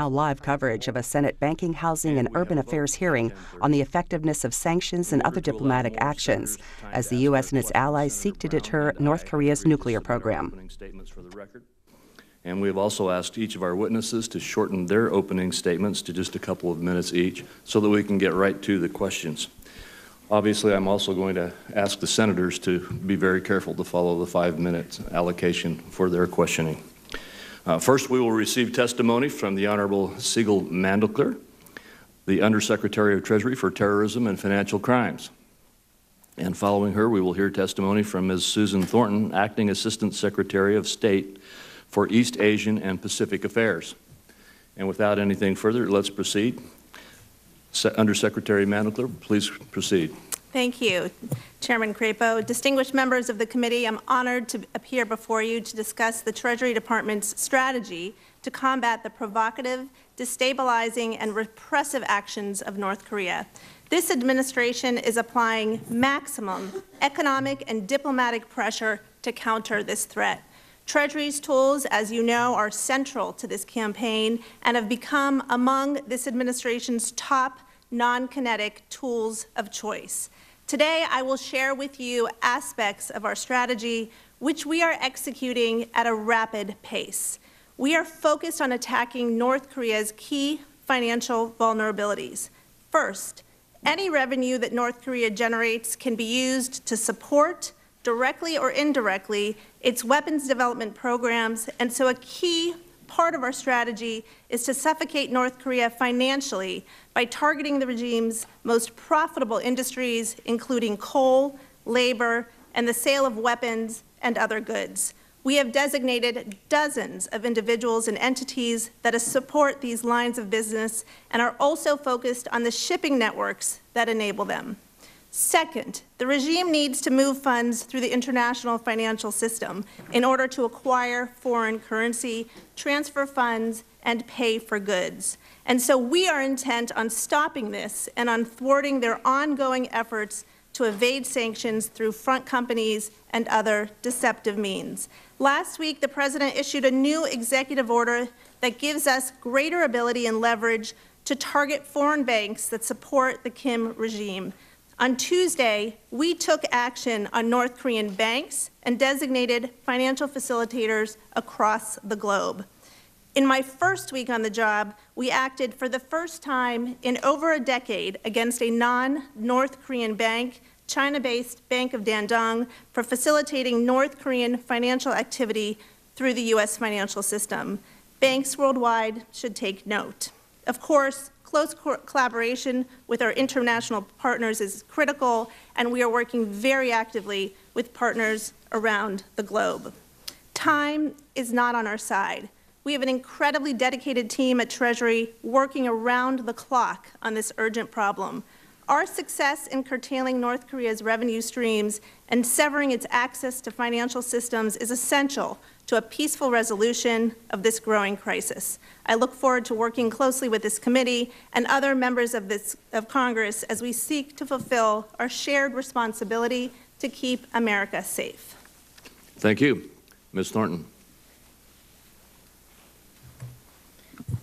now live coverage of a Senate Banking, Housing, and Urban Affairs hearing on the effectiveness of sanctions and other diplomatic actions as the U.S. and its allies seek to deter North Korea's nuclear program. And we have also asked each of our witnesses to shorten their opening statements to just a couple of minutes each so that we can get right to the questions. Obviously, I'm also going to ask the senators to be very careful to follow the 5-minute allocation for their questioning. First, we will receive testimony from the Honorable Siegel Mandelker, the Undersecretary of Treasury for Terrorism and Financial Crimes. And following her, we will hear testimony from Ms. Susan Thornton, Acting Assistant Secretary of State for East Asian and Pacific Affairs. And without anything further, let's proceed. Undersecretary Mandelker, please proceed. Thank you, Chairman Crapo. Distinguished members of the committee, I'm honored to appear before you to discuss the Treasury Department's strategy to combat the provocative, destabilizing, and repressive actions of North Korea. This administration is applying maximum economic and diplomatic pressure to counter this threat. Treasury's tools, as you know, are central to this campaign and have become among this administration's top non-kinetic tools of choice. Today, I will share with you aspects of our strategy which we are executing at a rapid pace. We are focused on attacking North Korea's key financial vulnerabilities. First, any revenue that North Korea generates can be used to support, directly or indirectly, its weapons development programs, and so a key part of our strategy is to suffocate North Korea financially by targeting the regime's most profitable industries, including coal, labor, and the sale of weapons and other goods. We have designated dozens of individuals and entities that support these lines of business and are also focused on the shipping networks that enable them. Second, the regime needs to move funds through the international financial system in order to acquire foreign currency, transfer funds, and pay for goods. And so we are intent on stopping this and on thwarting their ongoing efforts to evade sanctions through front companies and other deceptive means. Last week, the President issued a new executive order that gives us greater ability and leverage to target foreign banks that support the Kim regime. On Tuesday, we took action on North Korean banks and designated financial facilitators across the globe. In my first week on the job, we acted for the first time in over a decade against a non-North Korean bank, China-based Bank of Dandong, for facilitating North Korean financial activity through the U.S. financial system. Banks worldwide should take note. Of course, close collaboration with our international partners is critical, and we are working very actively with partners around the globe. Time is not on our side. We have an incredibly dedicated team at Treasury working around the clock on this urgent problem. Our success in curtailing North Korea's revenue streams and severing its access to financial systems is essential to a peaceful resolution of this growing crisis. I look forward to working closely with this committee and other members of Congress as we seek to fulfill our shared responsibility to keep America safe. Thank you. Ms. Thornton.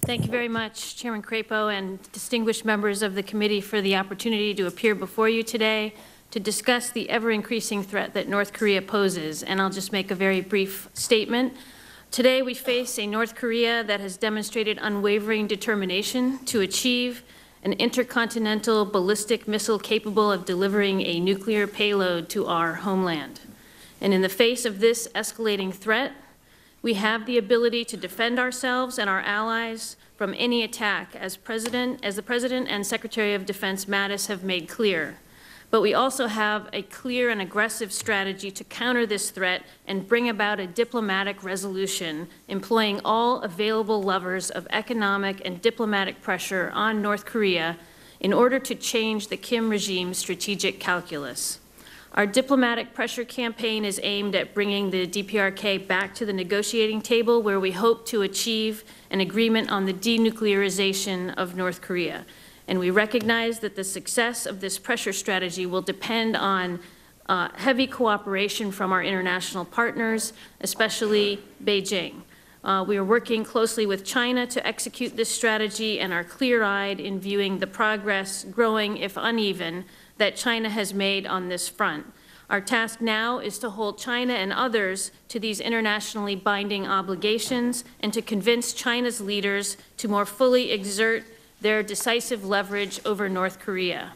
Thank you very much, Chairman Crapo, and distinguished members of the committee for the opportunity to appear before you today to discuss the ever-increasing threat that North Korea poses. And I'll just make a very brief statement. Today, we face a North Korea that has demonstrated unwavering determination to achieve an intercontinental ballistic missile capable of delivering a nuclear payload to our homeland. And in the face of this escalating threat, we have the ability to defend ourselves and our allies from any attack, as the President and Secretary of Defense Mattis have made clear. But we also have a clear and aggressive strategy to counter this threat and bring about a diplomatic resolution, employing all available levers of economic and diplomatic pressure on North Korea in order to change the Kim regime's strategic calculus. Our diplomatic pressure campaign is aimed at bringing the DPRK back to the negotiating table, where we hope to achieve an agreement on the denuclearization of North Korea. And we recognize that the success of this pressure strategy will depend on heavy cooperation from our international partners, especially Beijing. We are working closely with China to execute this strategy and are clear-eyed in viewing the progress, growing if uneven, that China has made on this front. Our task now is to hold China and others to these internationally binding obligations and to convince China's leaders to more fully exert their decisive leverage over North Korea.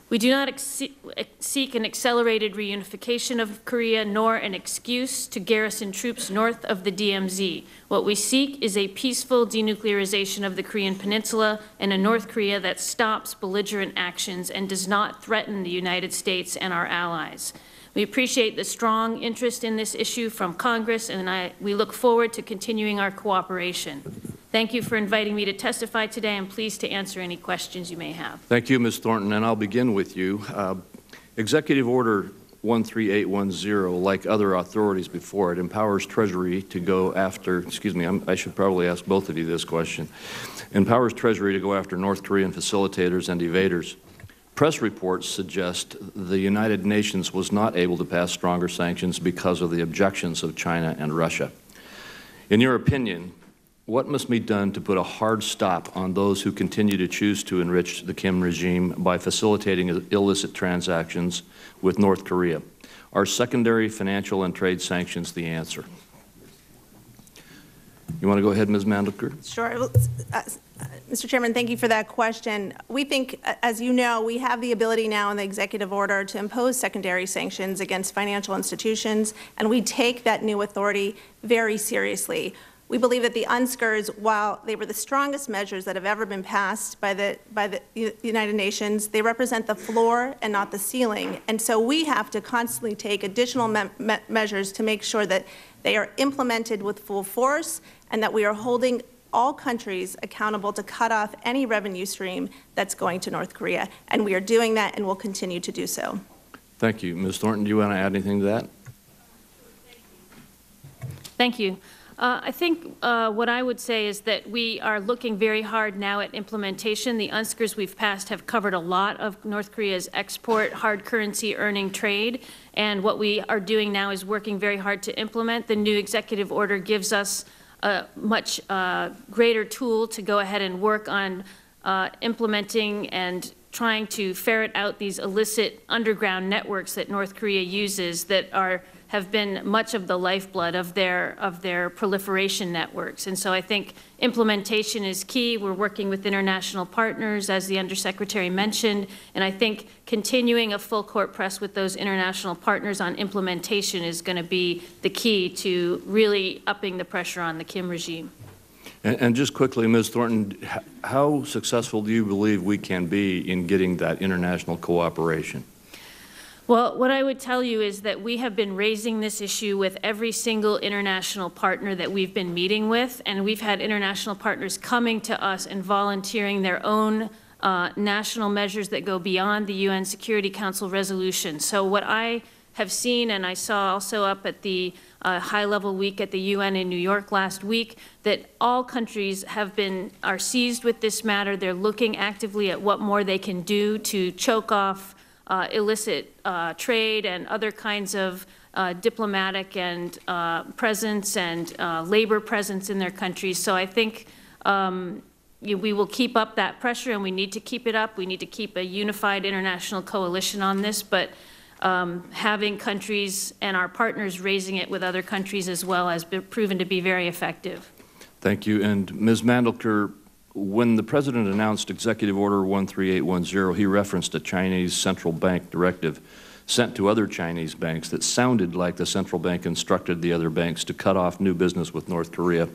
We do not seek an accelerated reunification of Korea nor an excuse to garrison troops north of the DMZ. What we seek is a peaceful denuclearization of the Korean Peninsula and a North Korea that stops belligerent actions and does not threaten the United States and our allies. We appreciate the strong interest in this issue from Congress, and we look forward to continuing our cooperation. Thank you for inviting me to testify today. I'm pleased to answer any questions you may have. Thank you, Ms. Thornton, and I'll begin with you. Executive Order 13810, like other authorities before it, empowers Treasury to go after, I should probably ask both of you this question, empowers Treasury to go after North Korean facilitators and evaders. Press reports suggest the United Nations was not able to pass stronger sanctions because of the objections of China and Russia. In your opinion, what must be done to put a hard stop on those who continue to choose to enrich the Kim regime by facilitating illicit transactions with North Korea? Are secondary financial and trade sanctions the answer? You want to go ahead, Ms. Mandelker? Sure. Mr. Chairman, thank you for that question. We think, as you know, we have the ability now in the executive order to impose secondary sanctions against financial institutions, and we take that new authority very seriously. We believe that the UNSCRs, while they were the strongest measures that have ever been passed by the United Nations, they represent the floor and not the ceiling. And so we have to constantly take additional measures to make sure that they are implemented with full force and that we are holding all countries accountable to cut off any revenue stream that's going to North Korea. And we are doing that and will continue to do so. Thank you. Ms. Thornton, do you want to add anything to that? Thank you. I think what I would say is that we are looking very hard now at implementation. The UNSCRs we've passed have covered a lot of North Korea's export, hard currency earning trade, and what we are doing now is working very hard to implement. The new executive order gives us a much greater tool to go ahead and work on implementing and trying to ferret out these illicit underground networks that North Korea uses that have been much of the lifeblood of their proliferation networks. And so I think implementation is key. We're working with international partners, as the Undersecretary mentioned, and I think continuing a full court press with those international partners on implementation is going to be the key to really upping the pressure on the Kim regime. And just quickly, Ms. Thornton, how successful do you believe we can be in getting that international cooperation? Well, what I would tell you is that we have been raising this issue with every single international partner that we've been meeting with, and we've had international partners coming to us and volunteering their own national measures that go beyond the UN Security Council resolution. So what I have seen, and I saw also up at the high-level week at the UN in New York last week, that all countries are seized with this matter. They're looking actively at what more they can do to choke off illicit trade and other kinds of diplomatic and presence and labor presence in their countries. So I think we will keep up that pressure, and we need to keep it up. We need to keep a unified international coalition on this, but having countries and our partners raising it with other countries as well has been proven to be very effective. Thank you. And Ms. Mandelker, when the President announced Executive Order 13810, he referenced a Chinese central bank directive sent to other Chinese banks that sounded like the central bank instructed the other banks to cut off new business with North Korea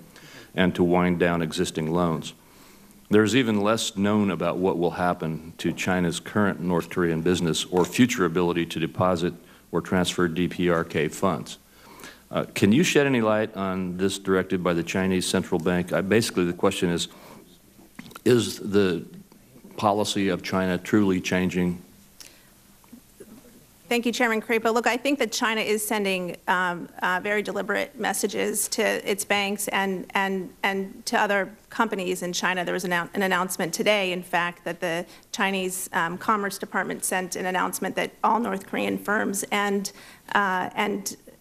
and to wind down existing loans. There's even less known about what will happen to China's current North Korean business or future ability to deposit or transfer DPRK funds. Can you shed any light on this directive by the Chinese central bank? Basically, the question is the policy of China truly changing? Thank you, Chairman Crapo. Look, I think that China is sending very deliberate messages to its banks and to other companies in China. There was an announcement today, in fact, that the Chinese Commerce Department sent an announcement that all North Korean firms and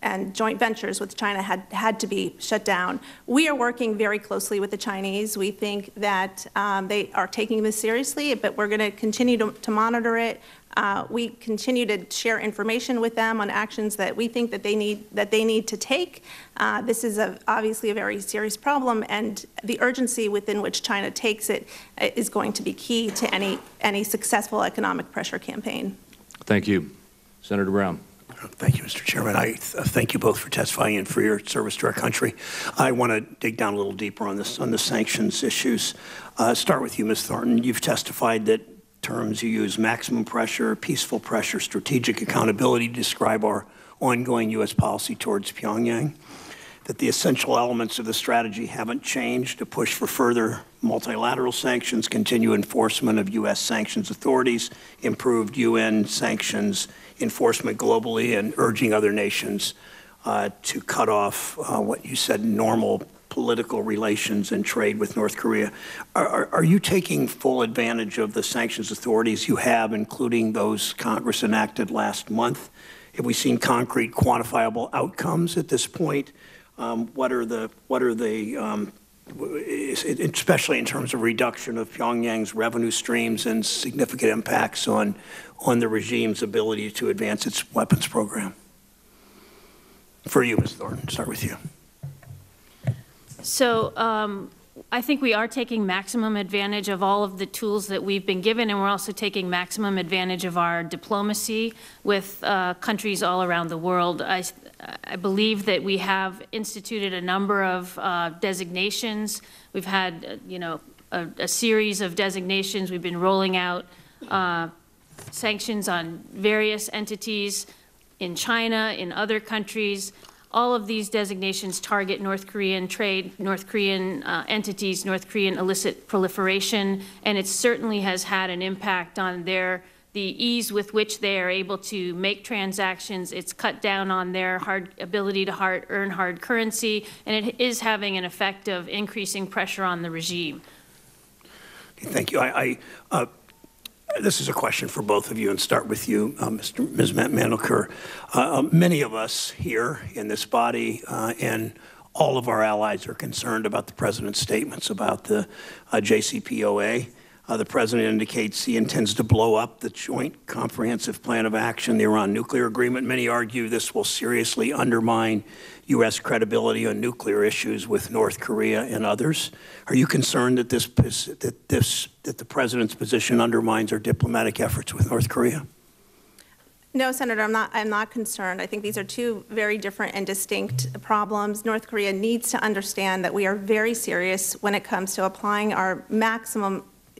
and joint ventures with China had to be shut down. We are working very closely with the Chinese. We think that they are taking this seriously, but we're going to continue to monitor it. We continue to share information with them on actions that we think that they need to take. This is obviously a very serious problem, and the urgency within which China takes it is going to be key to any successful economic pressure campaign. Thank you. Senator Brown. Thank you, Mr. Chairman. I thank you both for testifying and for your service to our country. I want to dig down a little deeper on the sanctions issues. Start with you, Ms. Thornton. You've testified that terms you use, maximum pressure, peaceful pressure, strategic accountability, to describe our ongoing U.S. policy towards Pyongyang, that the essential elements of the strategy haven't changed: to push for further multilateral sanctions, continue enforcement of U.S. sanctions authorities, improved UN sanctions enforcement globally, and urging other nations to cut off what you said, normal political relations and trade with North Korea. Are you taking full advantage of the sanctions authorities you have, including those Congress enacted last month? Have we seen concrete, quantifiable outcomes at this point? What are the especially in terms of reduction of Pyongyang's revenue streams and significant impacts on the regime's ability to advance its weapons program? For you, Ms. Thornton, start with you. So I think we are taking maximum advantage of all of the tools that we've been given, and we're also taking maximum advantage of our diplomacy with countries all around the world. I believe that we have instituted a number of designations. We've had, a series of designations. We've been rolling out sanctions on various entities in China, in other countries. All of these designations target North Korean trade, North Korean entities, North Korean illicit proliferation, and it certainly has had an impact on the ease with which they are able to make transactions. It's cut down on their ability to earn hard currency, and it is having an effect of increasing pressure on the regime. Thank you. This is a question for both of you, and start with you, Ms. Mandelker. Many of us here in this body and all of our allies are concerned about the President's statements about the JCPOA. The President indicates he intends to blow up the Joint Comprehensive Plan of Action, the Iran nuclear agreement. Many argue this will seriously undermine U.S. credibility on nuclear issues with North Korea and others. Are you concerned that the President's position undermines our diplomatic efforts with North Korea? No, Senator, I'm not concerned. I think these are two very different and distinct problems. North Korea needs to understand that we are very serious when it comes to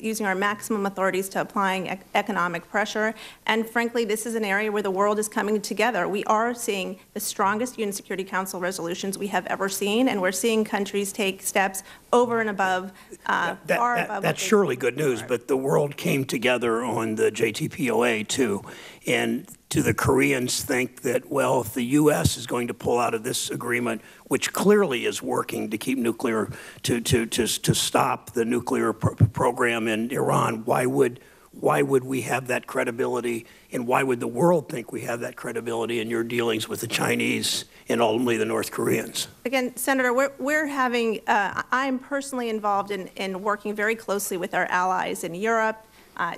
using our maximum authorities to applying economic pressure. And frankly, this is an area where the world is coming together. We are seeing the strongest UN Security Council resolutions we have ever seen, and we're seeing countries take steps over and above, far above. That's surely good news, but the world came together on the JCPOA too. And do the Koreans think that, well, if the U.S. is going to pull out of this agreement, which clearly is working to keep nuclear, to stop the nuclear program in Iran, why would we have that credibility, and why would the world think we have that credibility in your dealings with the Chinese and ultimately the North Koreans? Again, Senator, we're having, I'm personally involved in working very closely with our allies in Europe,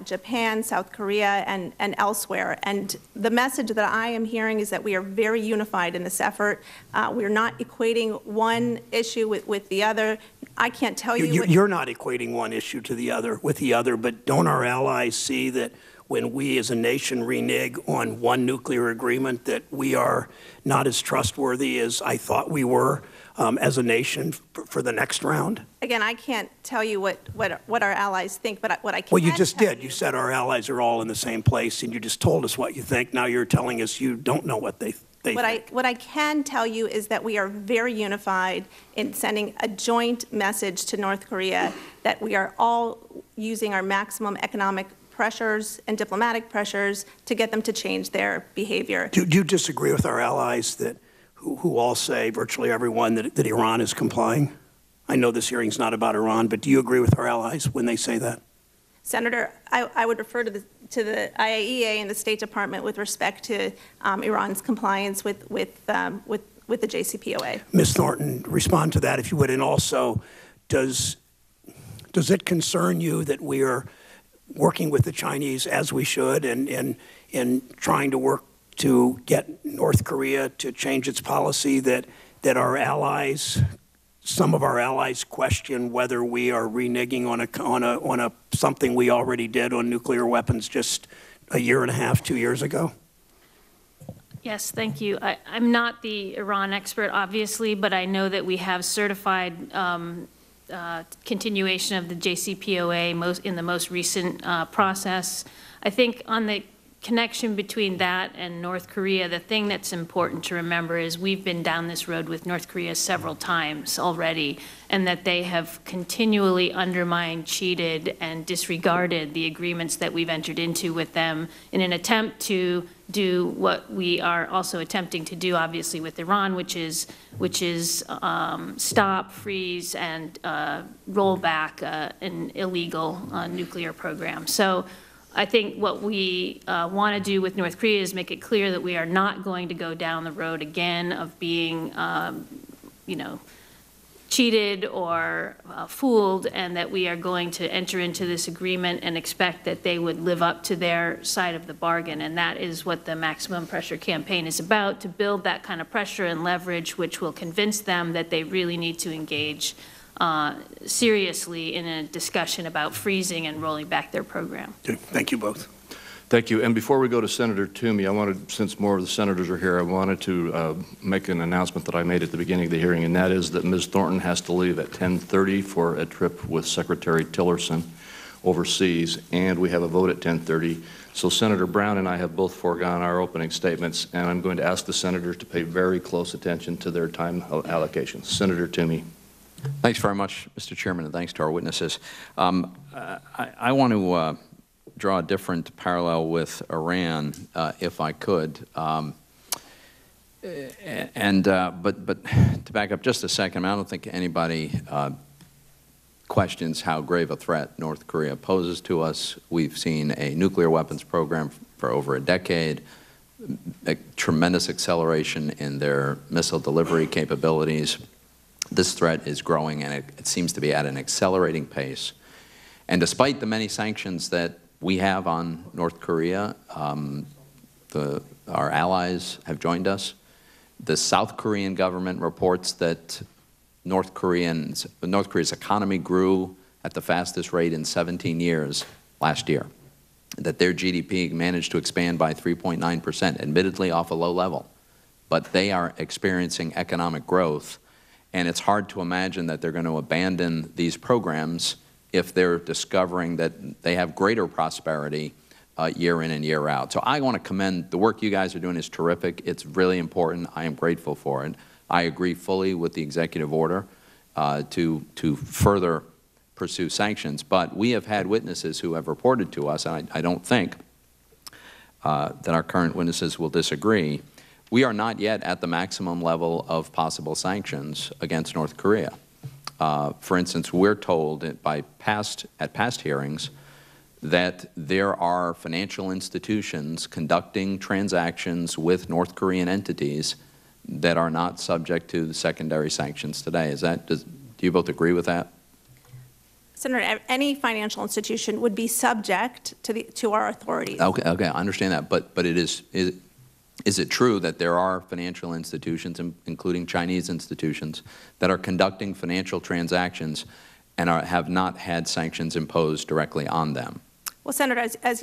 Japan, South Korea, and elsewhere. And the message that I am hearing is that we are very unified in this effort. We're not equating one issue with the other. I can't tell you. You're not equating one issue to the other with the other, but don't our allies see that when we as a nation renege on one nuclear agreement, that we are not as trustworthy as I thought we were as a nation for the next round? Again, I can't tell you what our allies think, but what I can. Well, you just did. You said our allies are all in the same place, and you just told us what you think. Now you're telling us you don't know what they think. What I can tell you is that we are very unified in sending a joint message to North Korea that we are all using our maximum economic pressures and diplomatic pressures to get them to change their behavior. Do you disagree with our allies that who all say, virtually everyone, that Iran is complying? I know this hearing's not about Iran, but do you agree with our allies when they say that? Senator, I would refer to the IAEA and the State Department with respect to Iran's compliance with the JCPOA. Ms. Thornton, respond to that if you would. And also, does it concern you that we are working with the Chinese as we should and trying to work to get North Korea to change its policy, that our allies, some of our allies, question whether we are reneging on a something we already did on nuclear weapons just a year and a half, 2 years ago? Yes, thank you. I'm not the Iran expert, obviously, but I know that we have certified continuation of the JCPOA in the most recent process. I think on the connection between that and North Korea, the thing that's important to remember is we've been down this road with North Korea several times already, and that they have continually undermined, cheated, and disregarded the agreements that we've entered into with them in an attempt to do what we are also attempting to do, obviously, with Iran, which is stop, freeze, and roll back an illegal nuclear program. So I think what we want to do with North Korea is make it clear that we are not going to go down the road again of being, cheated or fooled, and that we are going to enter into this agreement and expect that they would live up to their side of the bargain. And that is what the maximum pressure campaign is about, to build that kind of pressure and leverage which will convince them that they really need to engage seriously in a discussion about freezing and rolling back their program. Thank you both. Thank you. And before we go to Senator Toomey, I wanted, since more of the senators are here, I wanted to make an announcement that I made at the beginning of the hearing, and that is that Ms. Thornton has to leave at 10:30 for a trip with Secretary Tillerson overseas, and we have a vote at 10:30. So Senator Brown and I have both foregone our opening statements, and I'm going to ask the senators to pay very close attention to their time allocations. Senator Toomey. Thanks very much, Mr. Chairman, and thanks to our witnesses. I want to draw a different parallel with Iran, if I could. But to back up just a second, I don't think anybody questions how grave a threat North Korea poses to us. We've seen a nuclear weapons program for over a decade, a tremendous acceleration in their missile delivery capabilities. This threat is growing, and it seems to be at an accelerating pace. And despite the many sanctions that we have on North Korea, our allies have joined us. The South Korean government reports that North Korea's economy grew at the fastest rate in 17 years last year, that their GDP managed to expand by 3.9%, admittedly off a low level. But they are experiencing economic growth, and it's hard to imagine that they're going to abandon these programs if they're discovering that they have greater prosperity year in and year out. So I want to commend the work you guys are doing. Is terrific. It's really important. I am grateful for it. I agree fully with the executive order to further pursue sanctions. But we have had witnesses who have reported to us, and I don't think that our current witnesses will disagree, we are not yet at the maximum level of possible sanctions against North Korea. For instance, we're told at past hearings that there are financial institutions conducting transactions with North Korean entities that are not subject to the secondary sanctions today. Do you both agree with that? Senator, any financial institution would be subject to our authorities. Okay, I understand that, but is it true that there are financial institutions, including Chinese institutions, that are conducting financial transactions and have not had sanctions imposed directly on them? Well, Senator, as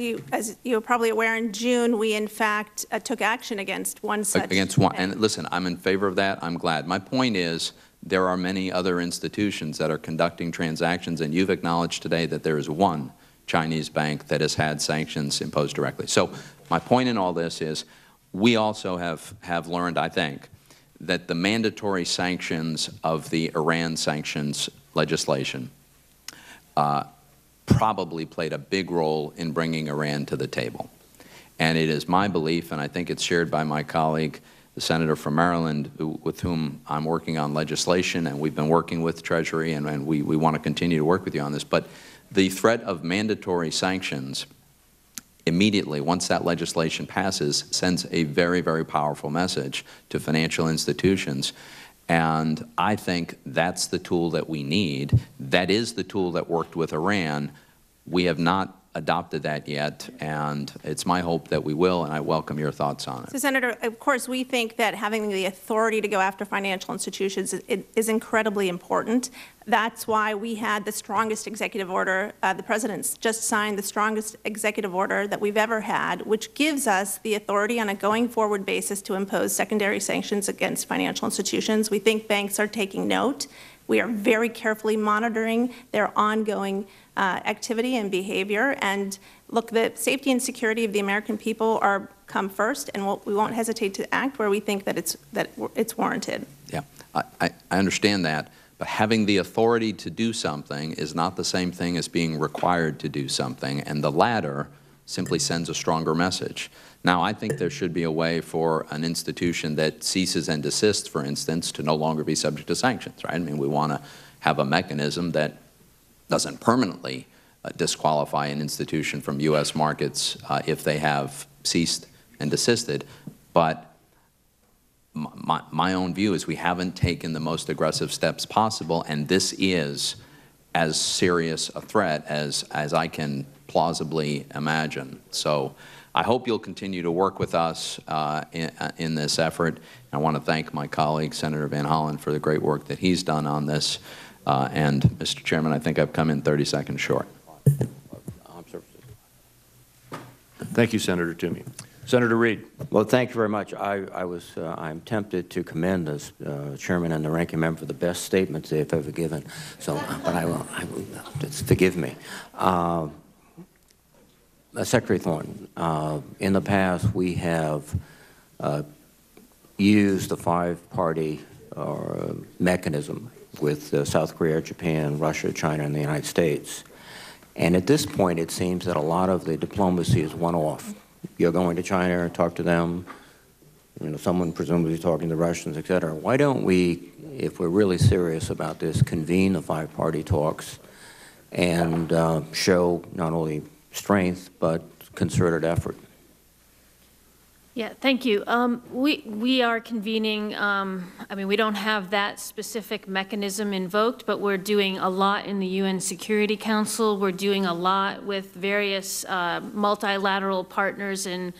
you're probably aware, in June we in fact took action against one such. Against one, and listen, I'm in favor of that. I'm glad. My point is, there are many other institutions that are conducting transactions, and you've acknowledged today that there is one Chinese bank that has had sanctions imposed directly. So my point in all this is, we also have learned, I think, that the mandatory sanctions of the Iran sanctions legislation probably played a big role in bringing Iran to the table. And it is my belief, and I think it's shared by my colleague, the senator from Maryland, with whom I'm working on legislation, and we've been working with Treasury, and we want to continue to work with you on this, but The threat of mandatory sanctions immediately, once that legislation passes, sends a very, very powerful message to financial institutions. And I think that's the tool that we need. That is the tool that worked with Iran. We have not adopted that yet, and it's my hope that we will, and I welcome your thoughts on it. So, Senator, of course, we think that having the authority to go after financial institutions is incredibly important. That's why we had the strongest executive order. The President's just signed the strongest executive order that we've ever had, which gives us the authority on a going-forward basis to impose secondary sanctions against financial institutions. We think banks are taking note. We are very carefully monitoring their ongoing activity and behavior. And look, the safety and security of the American people come first, and we won't hesitate to act where we think that it's warranted. Yeah, I understand that. But having the authority to do something is not the same thing as being required to do something, and the latter simply sends a stronger message. Now, I think there should be a way for an institution that ceases and desists, for instance, to no longer be subject to sanctions, right? I mean, we want to have a mechanism that doesn't permanently disqualify an institution from U.S. markets if they have ceased and desisted. But my own view is we haven't taken the most aggressive steps possible, and this is as serious a threat as I can plausibly imagine. So I hope you'll continue to work with us in this effort. I want to thank my colleague, Senator Van Hollen, for the great work that he's done on this. And, Mr. Chairman, I think I've come in 30 seconds short. Thank you, Senator Toomey. Senator Reid. Well, thank you very much. I'm tempted to commend the chairman and the ranking member for the best statements they've ever given. So, but I will just forgive me. Secretary Thornton, in the past we have used the five-party mechanism with South Korea, Japan, Russia, China, and the United States. And at this point, it seems that a lot of the diplomacy is one-off. You're going to China and talk to them, you know, someone presumably talking to the Russians, et cetera. Why don't we, if we're really serious about this, convene the five-party talks and show not only strength but concerted effort? Yeah, thank you. We are convening, I mean, we don't have that specific mechanism invoked, but we're doing a lot in the UN Security Council. We're doing a lot with various multilateral partners, and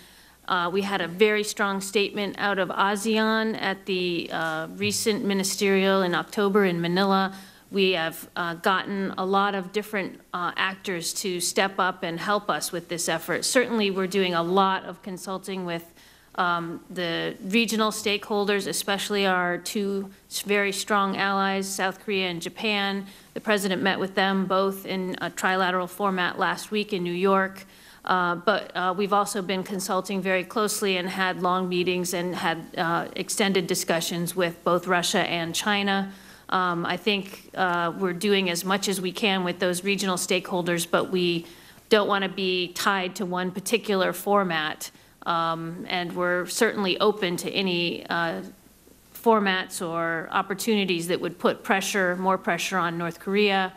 we had a very strong statement out of ASEAN at the recent ministerial in October in Manila. We have gotten a lot of different actors to step up and help us with this effort. Certainly, we're doing a lot of consulting with the regional stakeholders, especially our two very strong allies, South Korea and Japan. The President met with them both in a trilateral format last week in New York. But we've also been consulting very closely and had long meetings and had extended discussions with both Russia and China. I think we're doing as much as we can with those regional stakeholders, but we don't want to be tied to one particular format. And we're certainly open to any formats or opportunities that would put pressure, more pressure on North Korea.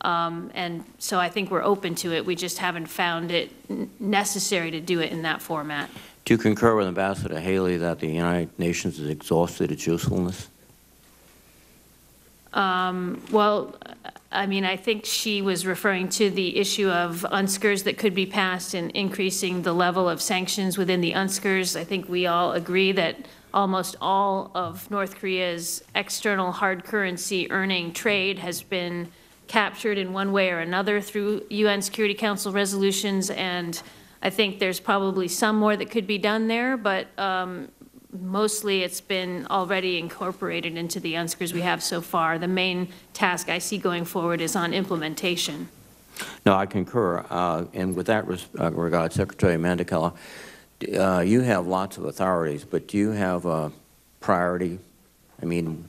And so I think we're open to it. We just haven't found it necessary to do it in that format. Do you concur with Ambassador Haley that the United Nations has exhausted its usefulness? Well, I mean, I think she was referring to the issue of UNSCRs that could be passed and increasing the level of sanctions within the UNSCRs. I think we all agree that almost all of North Korea's external hard currency earning trade has been captured in one way or another through UN Security Council resolutions, and I think there's probably some more that could be done there, but mostly it's been already incorporated into the UNSCRs we have so far. The main task I see going forward is on implementation. No, I concur. And with that regard, Secretary Mandakela, you have lots of authorities, but do you have a priority? I mean,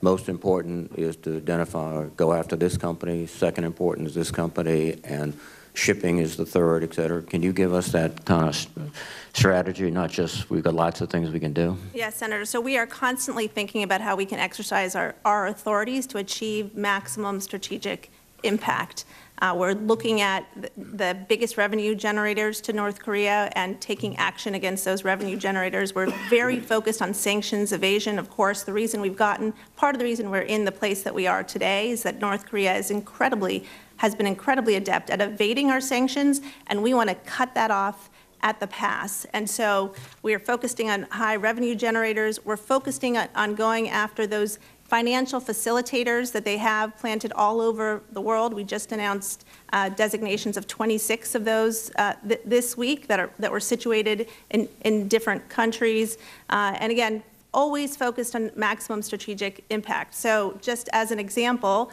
most important is to identify or go after this company, second important is this company, and shipping is the third, et cetera. Can you give us that kind of strategy, not just we've got lots of things we can do? Yes, Senator. So we are constantly thinking about how we can exercise our authorities to achieve maximum strategic impact. We're looking at the biggest revenue generators to North Korea and taking action against those revenue generators. We're very focused on sanctions evasion. Of course, part of the reason we're in the place that we are today is that North Korea has been incredibly adept at evading our sanctions, and we want to cut that off at the pass. And so we are focusing on high revenue generators. We're focusing on going after those financial facilitators that they have planted all over the world. We just announced designations of 26 of those this week that were situated in different countries. And again, always focused on maximum strategic impact. So just as an example,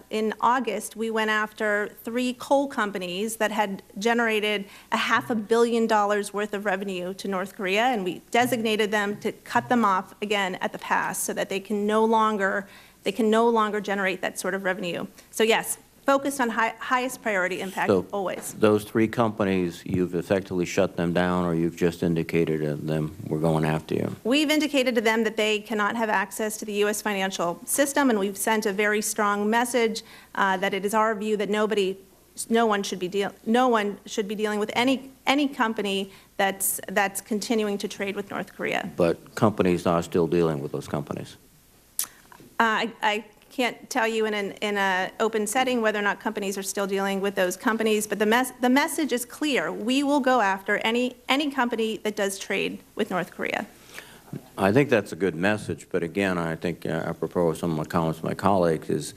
in August, we went after 3 coal companies that had generated $500 million worth of revenue to North Korea, and we designated them to cut them off again at the pass so that they can no longer generate that sort of revenue. So yes, focused on highest priority impact, always. Those 3 companies, you've effectively shut them down, or you've just indicated to them, we're going after you? We've indicated to them that they cannot have access to the U.S. financial system, and we've sent a very strong message that it is our view that no one should be dealing with any company that's continuing to trade with North Korea. But companies are still dealing with those companies? I can't tell you in an open setting whether or not companies are still dealing with those companies, but the message is clear. We will go after any company that does trade with North Korea. I think that's a good message, but again, I think apropos of some of my comments with my colleagues is,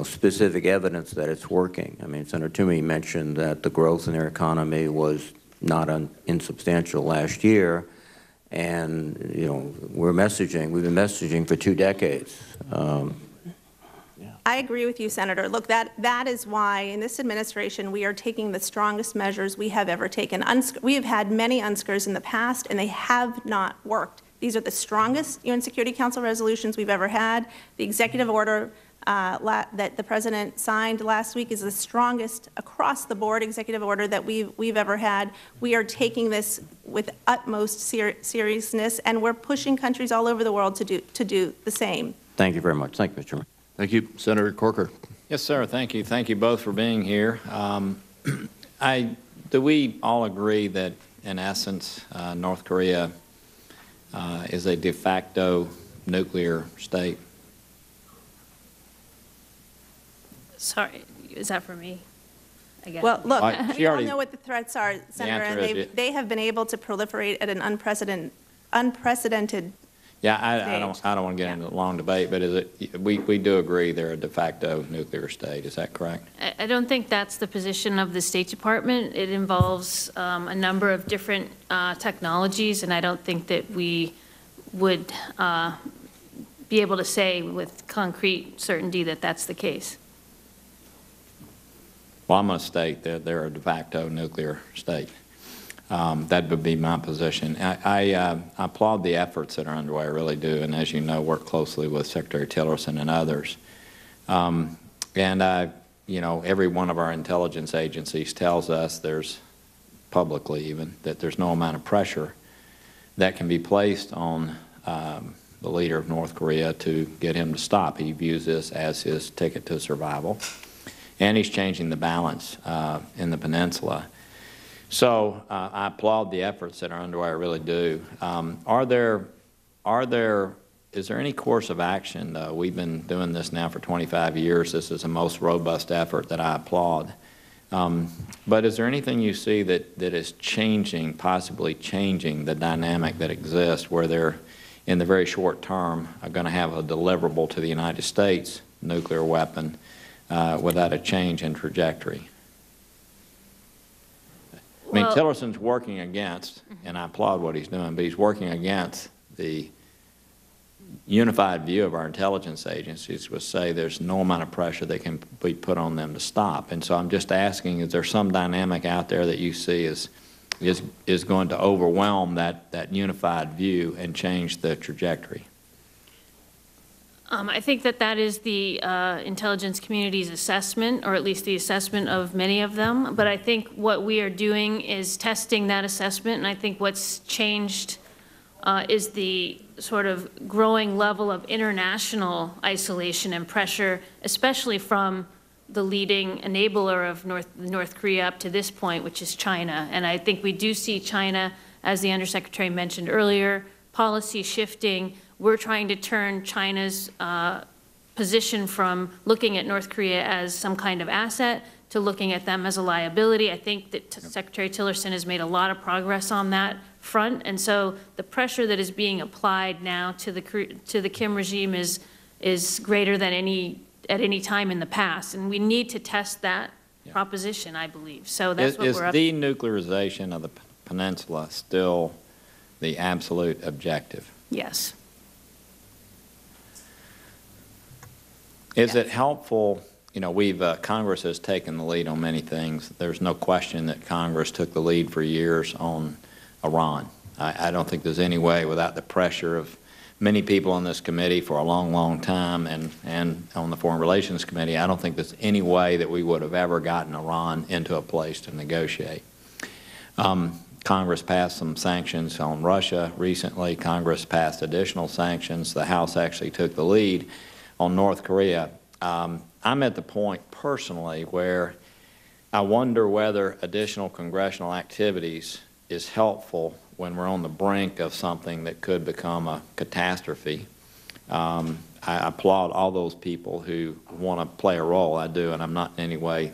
specific evidence that it's working. I mean, Senator Toomey mentioned that the growth in their economy was not insubstantial last year, and we've been messaging for 2 decades. I agree with you, Senator. Look, that is why in this administration we are taking the strongest measures we have ever taken. We have had many UNSCRs in the past, and they have not worked. These are the strongest UN Security Council resolutions we've ever had. The executive order that the President signed last week is the strongest across-the-board executive order that we've ever had. We are taking this with utmost seriousness, and we're pushing countries all over the world to do the same. Thank you very much. Thank you, Mr. Chairman. Thank you. Senator Corker. Yes, sir. Thank you. Thank you both for being here. Do we all agree that, in essence, North Korea is a de facto nuclear state? Sorry, is that for me? I guess. Well, look, we all know what the threats are, Senator, and they have been able to proliferate at an unprecedented Yeah, I don't want to get into a long debate, but we do agree they're a de facto nuclear state. Is that correct? I don't think that's the position of the State Department. It involves a number of different technologies, and I don't think that we would be able to say with concrete certainty that that's the case. Well, I'm going to state that they're a de facto nuclear state. That would be my position. I applaud the efforts that are underway, I really do, and as you know, work closely with Secretary Tillerson and others. Every one of our intelligence agencies tells us publicly even, that there's no amount of pressure that can be placed on the leader of North Korea to get him to stop. He views this as his ticket to survival, and he's changing the balance in the peninsula. So I applaud the efforts that are underway, I really do. Is there any course of action, though? We've been doing this now for 25 years. This is the most robust effort that I applaud. But is there anything you see that is changing, possibly changing the dynamic that exists, where they're, in the very short term, are going to have a deliverable to the United States nuclear weapon without a change in trajectory? I mean, Tillerson's working against, and I applaud what he's doing, but he's working against the unified view of our intelligence agencies, which say there's no amount of pressure that can be put on them to stop. And so I'm just asking, is there some dynamic out there that you see is going to overwhelm that unified view and change the trajectory? I think that is the intelligence community's assessment, or at least the assessment of many of them. But I think what we are doing is testing that assessment, and I think what's changed is the sort of growing level of international isolation and pressure, especially from the leading enabler of North Korea up to this point, which is China. And I think we do see China, as the Undersecretary mentioned earlier, policy shifting. We're trying to turn China's position from looking at North Korea as some kind of asset to looking at them as a liability. I think that Secretary Tillerson has made a lot of progress on that front, and so the pressure that is being applied now to the Kim regime is greater than at any time in the past, and we need to test that proposition, I believe. So that's what we're up to. Is denuclearization of the peninsula still the absolute objective? Yes. Is it helpful, you know, Congress has taken the lead on many things. There's no question that Congress took the lead for years on Iran. I don't think there's any way, without the pressure of many people on this committee for a long, long time and on the Foreign Relations Committee, I don't think there's any way that we would have ever gotten Iran into a place to negotiate. Congress passed some sanctions on Russia recently. Congress passed additional sanctions. The House actually took the lead on North Korea. I'm at the point personally where I wonder whether additional congressional activities is helpful when we're on the brink of something that could become a catastrophe. I applaud all those people who want to play a role. I do, and I'm not in any way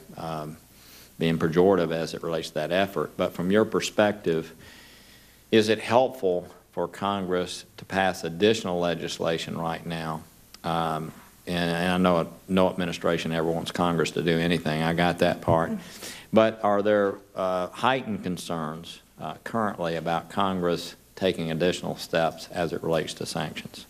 being pejorative as it relates to that effort. But from your perspective, is it helpful for Congress to pass additional legislation right now? And I know no administration ever wants Congress to do anything. I got that part. But are there heightened concerns currently about Congress taking additional steps as it relates to sanctions?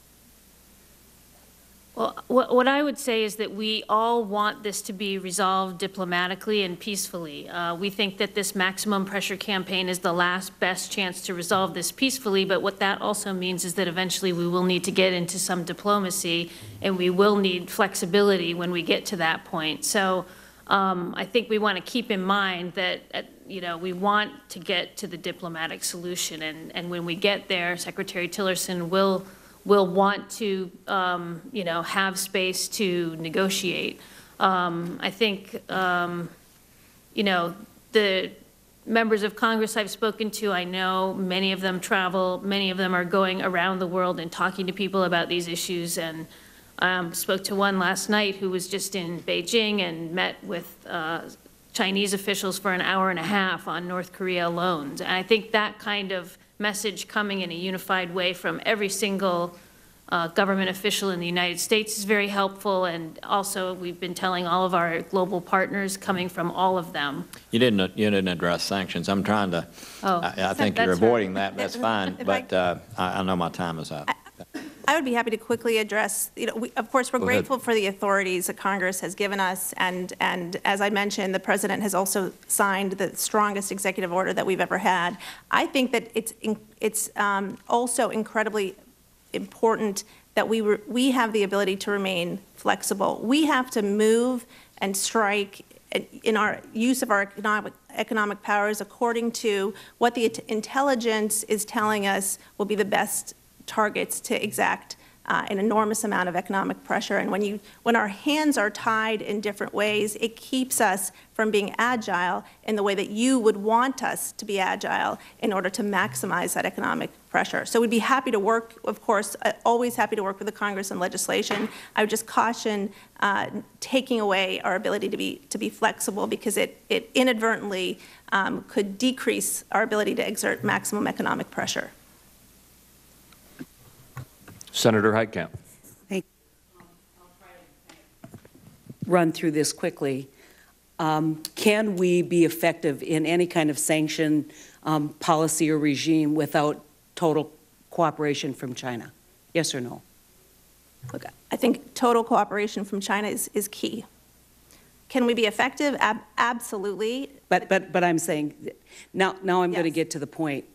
Well, what I would say is that we all want this to be resolved diplomatically and peacefully. We think that this maximum pressure campaign is the last best chance to resolve this peacefully, but what that also means is that eventually we will need to get into some diplomacy, and we will need flexibility when we get to that point. So I think we want to keep in mind that we want to get to the diplomatic solution, and when we get there, Secretary Tillerson will want to, have space to negotiate. I think, the members of Congress I've spoken to, I know many of them travel, many of them are going around the world and talking to people about these issues, and spoke to one last night who was just in Beijing and met with Chinese officials for an hour and a half on North Korea alone. And I think that kind of message coming in a unified way from every single government official in the United States is very helpful, and also we've been telling all of our global partners coming from all of them. You didn't address sanctions. I'm trying to. Oh, I think you're avoiding that. That's fine. But I know my time is up. I would be happy to quickly address, of course, we're grateful for the authorities that Congress has given us, and as I mentioned, the President has also signed the strongest executive order that we've ever had. I think that it's also incredibly important that we have the ability to remain flexible. We have to move and strike in our use of our economic powers according to what the intelligence is telling us will be the best targets to exact an enormous amount of economic pressure. And when our hands are tied in different ways, it keeps us from being agile in the way that you would want us to be agile in order to maximize that economic pressure. So we'd be happy to work, of course, always happy to work with the Congress on legislation. I would just caution taking away our ability to be flexible, because it inadvertently could decrease our ability to exert maximum economic pressure. Senator Heitkamp. I'll try to run through this quickly. Can we be effective in any kind of sanction policy or regime without total cooperation from China? Yes or no? Look, I think total cooperation from China is key. Can we be effective? Absolutely. But I'm saying, now I'm going to get to the point.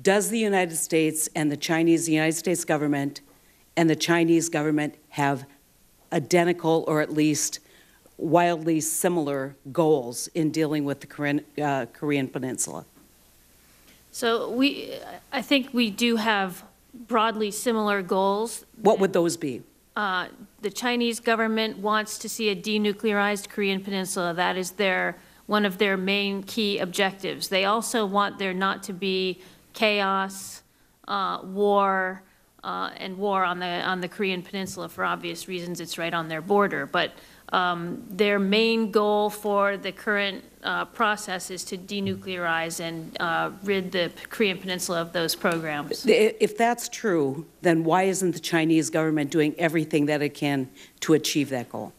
Does the United States and the United States government and the Chinese government have identical, or at least wildly similar, goals in dealing with the Korean Peninsula? So I think we do have broadly similar goals. What would those be? the Chinese government wants to see a denuclearized Korean Peninsula. That is one of their main key objectives. They also want there not to be chaos, war, and war on the Korean Peninsula for obvious reasons. It's right on their border. But their main goal for the current process is to denuclearize and rid the Korean Peninsula of those programs. If that's true, then why isn't the Chinese government doing everything that it can to achieve that goal?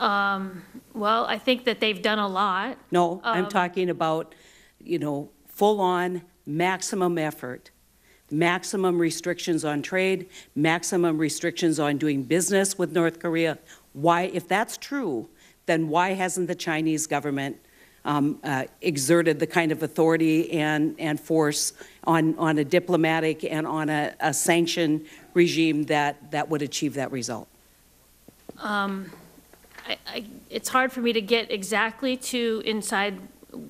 Well, I think that they've done a lot. No, I'm talking about, full-on maximum effort, maximum restrictions on trade, maximum restrictions on doing business with North Korea. Why, if that's true, then why hasn't the Chinese government exerted the kind of authority and force on a diplomatic and on a sanction regime that would achieve that result? It's hard for me to get exactly to inside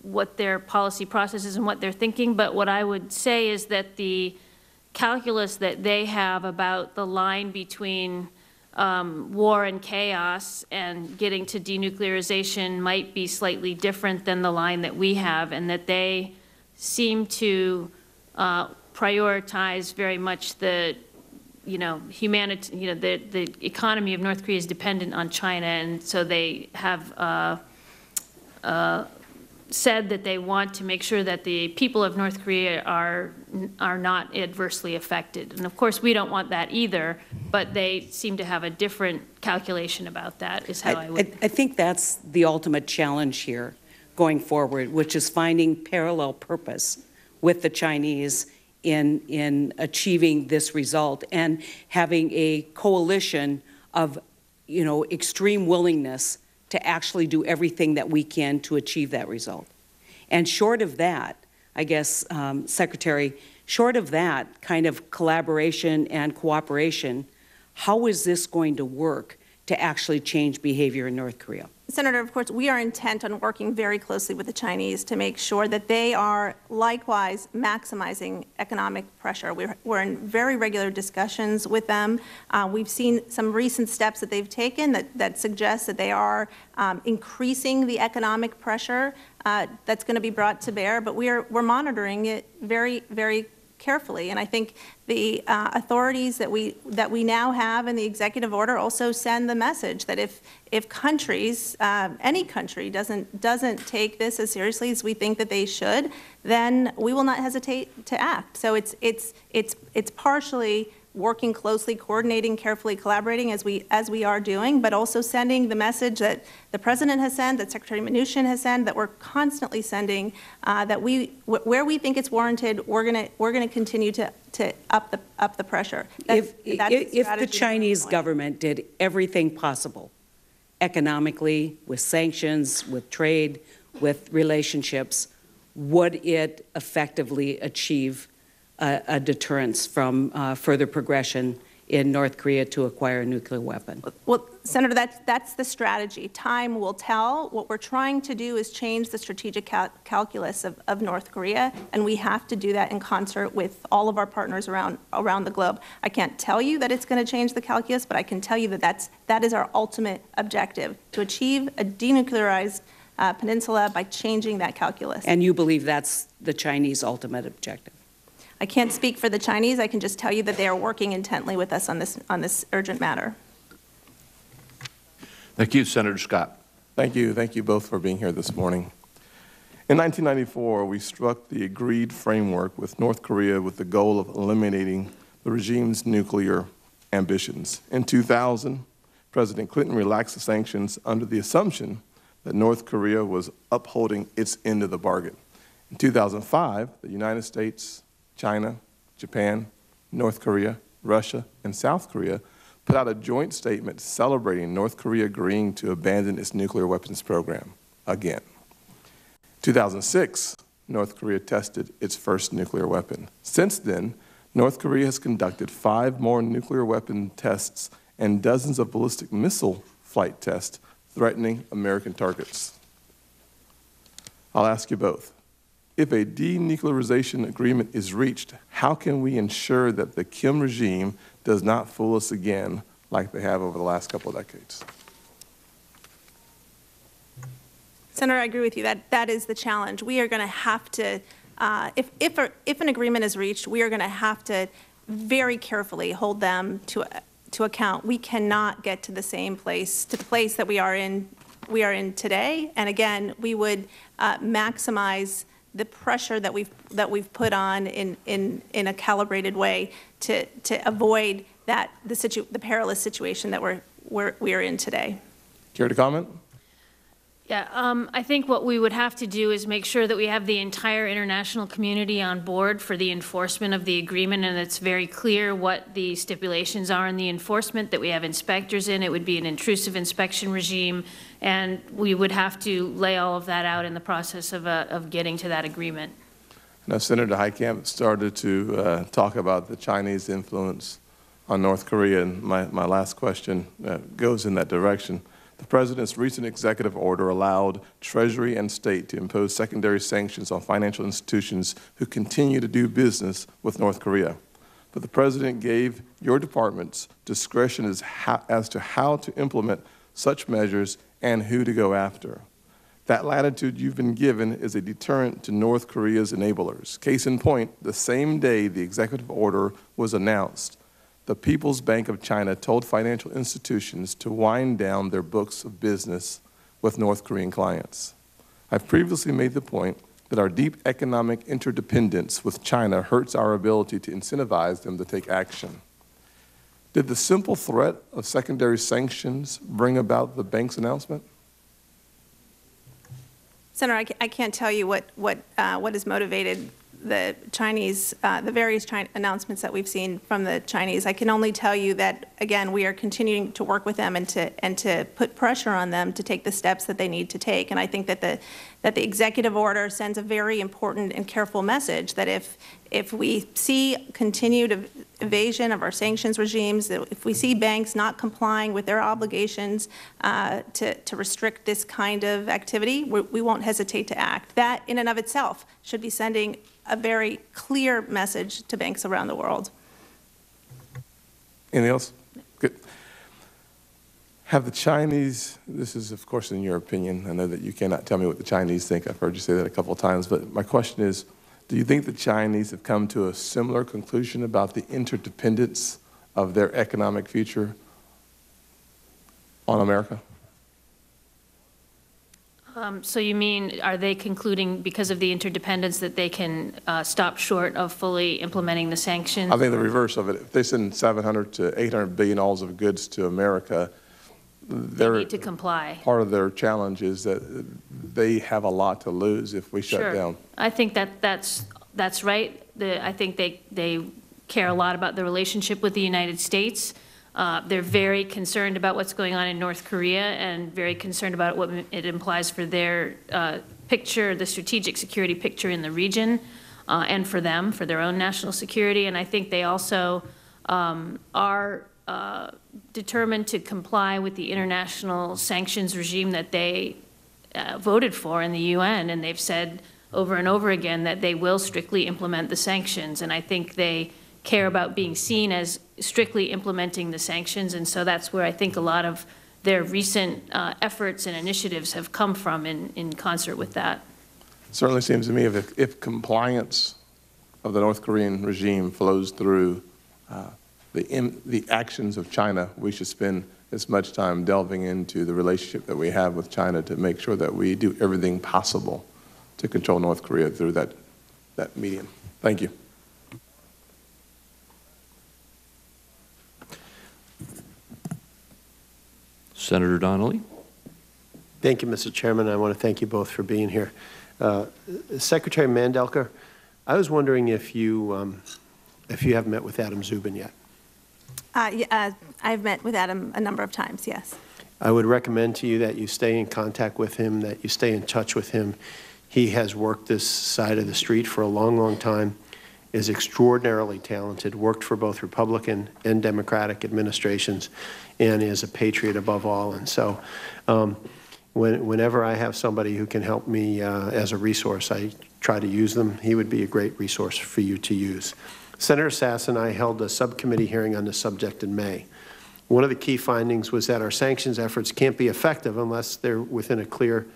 what their policy process is and what they're thinking, but what I would say is that the calculus that they have about the line between war and chaos and getting to denuclearization might be slightly different than the line that we have, and that they seem to prioritize very much the the economy of North Korea is dependent on China, and so they have said that they want to make sure that the people of North Korea are not adversely affected. And of course, we don't want that either, but they seem to have a different calculation about that, is how I would. I think that's the ultimate challenge here going forward, which is finding parallel purpose with the Chinese in achieving this result and having a coalition of, extreme willingness to actually do everything that we can to achieve that result. And short of that, I guess, Secretary, short of that kind of collaboration and cooperation, how is this going to work to actually change behavior in North Korea? Senator, of course, we are intent on working very closely with the Chinese to make sure that they are likewise maximizing economic pressure. We're in very regular discussions with them. We've seen some recent steps that they've taken that suggest that they are increasing the economic pressure that's going to be brought to bear, but we're monitoring it very, very carefully. And I think the authorities that we now have in the executive order also send the message that if countries, any country, doesn't take this as seriously as we think that they should, then we will not hesitate to act. So it's partially working closely, coordinating, carefully collaborating as we are doing, but also sending the message that the President has sent, that Secretary Mnuchin has sent, that we're constantly sending, that where we think it's warranted, we're gonna continue to up the pressure. If the Chinese government did everything possible, economically, with sanctions, with trade, with relationships, would it effectively achieve a deterrence from further progression in North Korea to acquire a nuclear weapon? Well, Senator, that's the strategy. Time will tell. What we're trying to do is change the strategic calculus of North Korea, and we have to do that in concert with all of our partners around the globe. I can't tell you that it's going to change the calculus, but I can tell you that that is our ultimate objective, to achieve a denuclearized peninsula by changing that calculus. And you believe that's the Chinese ultimate objective? I can't speak for the Chinese. I can just tell you that they are working intently with us on this urgent matter. Thank you, Senator Scott. Thank you. Thank you both for being here this morning. In 1994, we struck the agreed framework with North Korea with the goal of eliminating the regime's nuclear ambitions. In 2000, President Clinton relaxed the sanctions under the assumption that North Korea was upholding its end of the bargain. In 2005, the United States, China, Japan, North Korea, Russia, and South Korea put out a joint statement celebrating North Korea agreeing to abandon its nuclear weapons program again. In 2006, North Korea tested its first nuclear weapon. Since then, North Korea has conducted 5 more nuclear weapon tests and dozens of ballistic missile flight tests threatening American targets. I'll ask you both. If a denuclearization agreement is reached, how can we ensure that the Kim regime does not fool us again like they have over the last couple of decades? Senator, I agree with you. That is the challenge. We are going to have to, if an agreement is reached, we are going to have to very carefully hold them to account. We cannot get to the same place, to the place that we are in today. And again, we would maximize the pressure that we've put on in a calibrated way to avoid the perilous situation that we are in today. Care to comment? Yeah, I think what we would have to do is make sure that we have the entire international community on board for the enforcement of the agreement, and it's very clear what the stipulations are in the enforcement, that we have inspectors in. It would be an intrusive inspection regime, and we would have to lay all of that out in the process of getting to that agreement. Now, Senator Heitkamp started to talk about the Chinese influence on North Korea, and my last question goes in that direction. The President's recent executive order allowed Treasury and State to impose secondary sanctions on financial institutions who continue to do business with North Korea. But the President gave your departments discretion as to how to implement such measures and who to go after. That latitude you've been given is a deterrent to North Korea's enablers. Case in point, the same day the executive order was announced, the People's Bank of China told financial institutions to wind down their books of business with North Korean clients. I've previously made the point that our deep economic interdependence with China hurts our ability to incentivize them to take action. Did the simple threat of secondary sanctions bring about the bank's announcement? Senator, I can't tell you what has motivated the Chinese, the various announcements that we've seen from the Chinese. I can only tell you that, again, we are continuing to work with them and to put pressure on them to take the steps that they need to take. And I think that the executive order sends a very important and careful message that if we see continued evasion of our sanctions regimes, that if we see banks not complying with their obligations to restrict this kind of activity, we won't hesitate to act. That, in and of itself, should be sending a very clear message to banks around the world. Anything else? Good. Have the Chinese, this is of course in your opinion, I know that you cannot tell me what the Chinese think, I've heard you say that a couple of times, but my question is, do you think the Chinese have come to a similar conclusion about the interdependence of their economic future on America? So you mean, are they concluding because of the interdependence that they can stop short of fully implementing the sanctions? I think the reverse of it. If they send 700 to 800 billion dollars of goods to America, they need to comply. Part of their challenge is that they have a lot to lose if we shut down. I think that's right. I think they care a lot about the relationship with the United States. They're very concerned about what's going on in North Korea and very concerned about what it implies for their picture, the strategic security picture in the region, and for them, for their own national security. And I think they also are determined to comply with the international sanctions regime that they voted for in the UN, and they've said over and over again that they will strictly implement the sanctions. And I think they care about being seen as strictly implementing the sanctions, and so that's where I think a lot of their recent efforts and initiatives have come from in concert with that. It certainly seems to me if compliance of the North Korean regime flows through the actions of China, we should spend as much time delving into the relationship that we have with China to make sure that we do everything possible to control North Korea through that medium. Thank you. Senator Donnelly. Thank you, Mr. Chairman. I want to thank you both for being here. Secretary Mandelker, I was wondering if you have met with Adam Zubin yet. I've met with Adam a number of times, yes. I would recommend to you that you stay in contact with him, that you stay in touch with him. He has worked this side of the street for a long, long time, is extraordinarily talented, worked for both Republican and Democratic administrations, and is a patriot above all. And so whenever I have somebody who can help me as a resource, I try to use them. He would be a great resource for you to use. Senator Sass and I held a subcommittee hearing on the subject in May. One of the key findings was that our sanctions efforts can't be effective unless they're within a clear,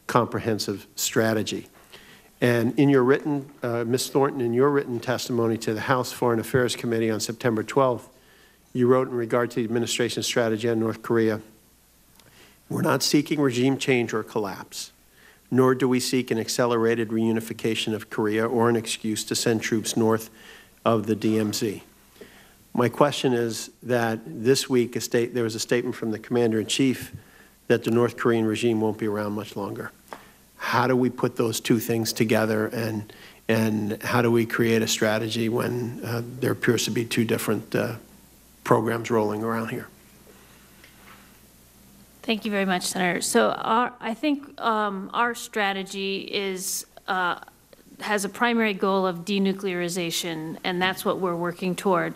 comprehensive strategy. And in your written, Ms. Thornton, in your written testimony to the House Foreign Affairs Committee on September 12th, you wrote in regard to the administration's strategy on North Korea, "We're not seeking regime change or collapse, nor do we seek an accelerated reunification of Korea or an excuse to send troops north of the DMZ." My question is that this week there was a statement from the Commander-in-Chief that the North Korean regime won't be around much longer. How do we put those two things together, and how do we create a strategy when there appears to be two different programs rolling around here? Thank you very much, Senator. So I think our strategy has a primary goal of denuclearization, and that's what we're working toward.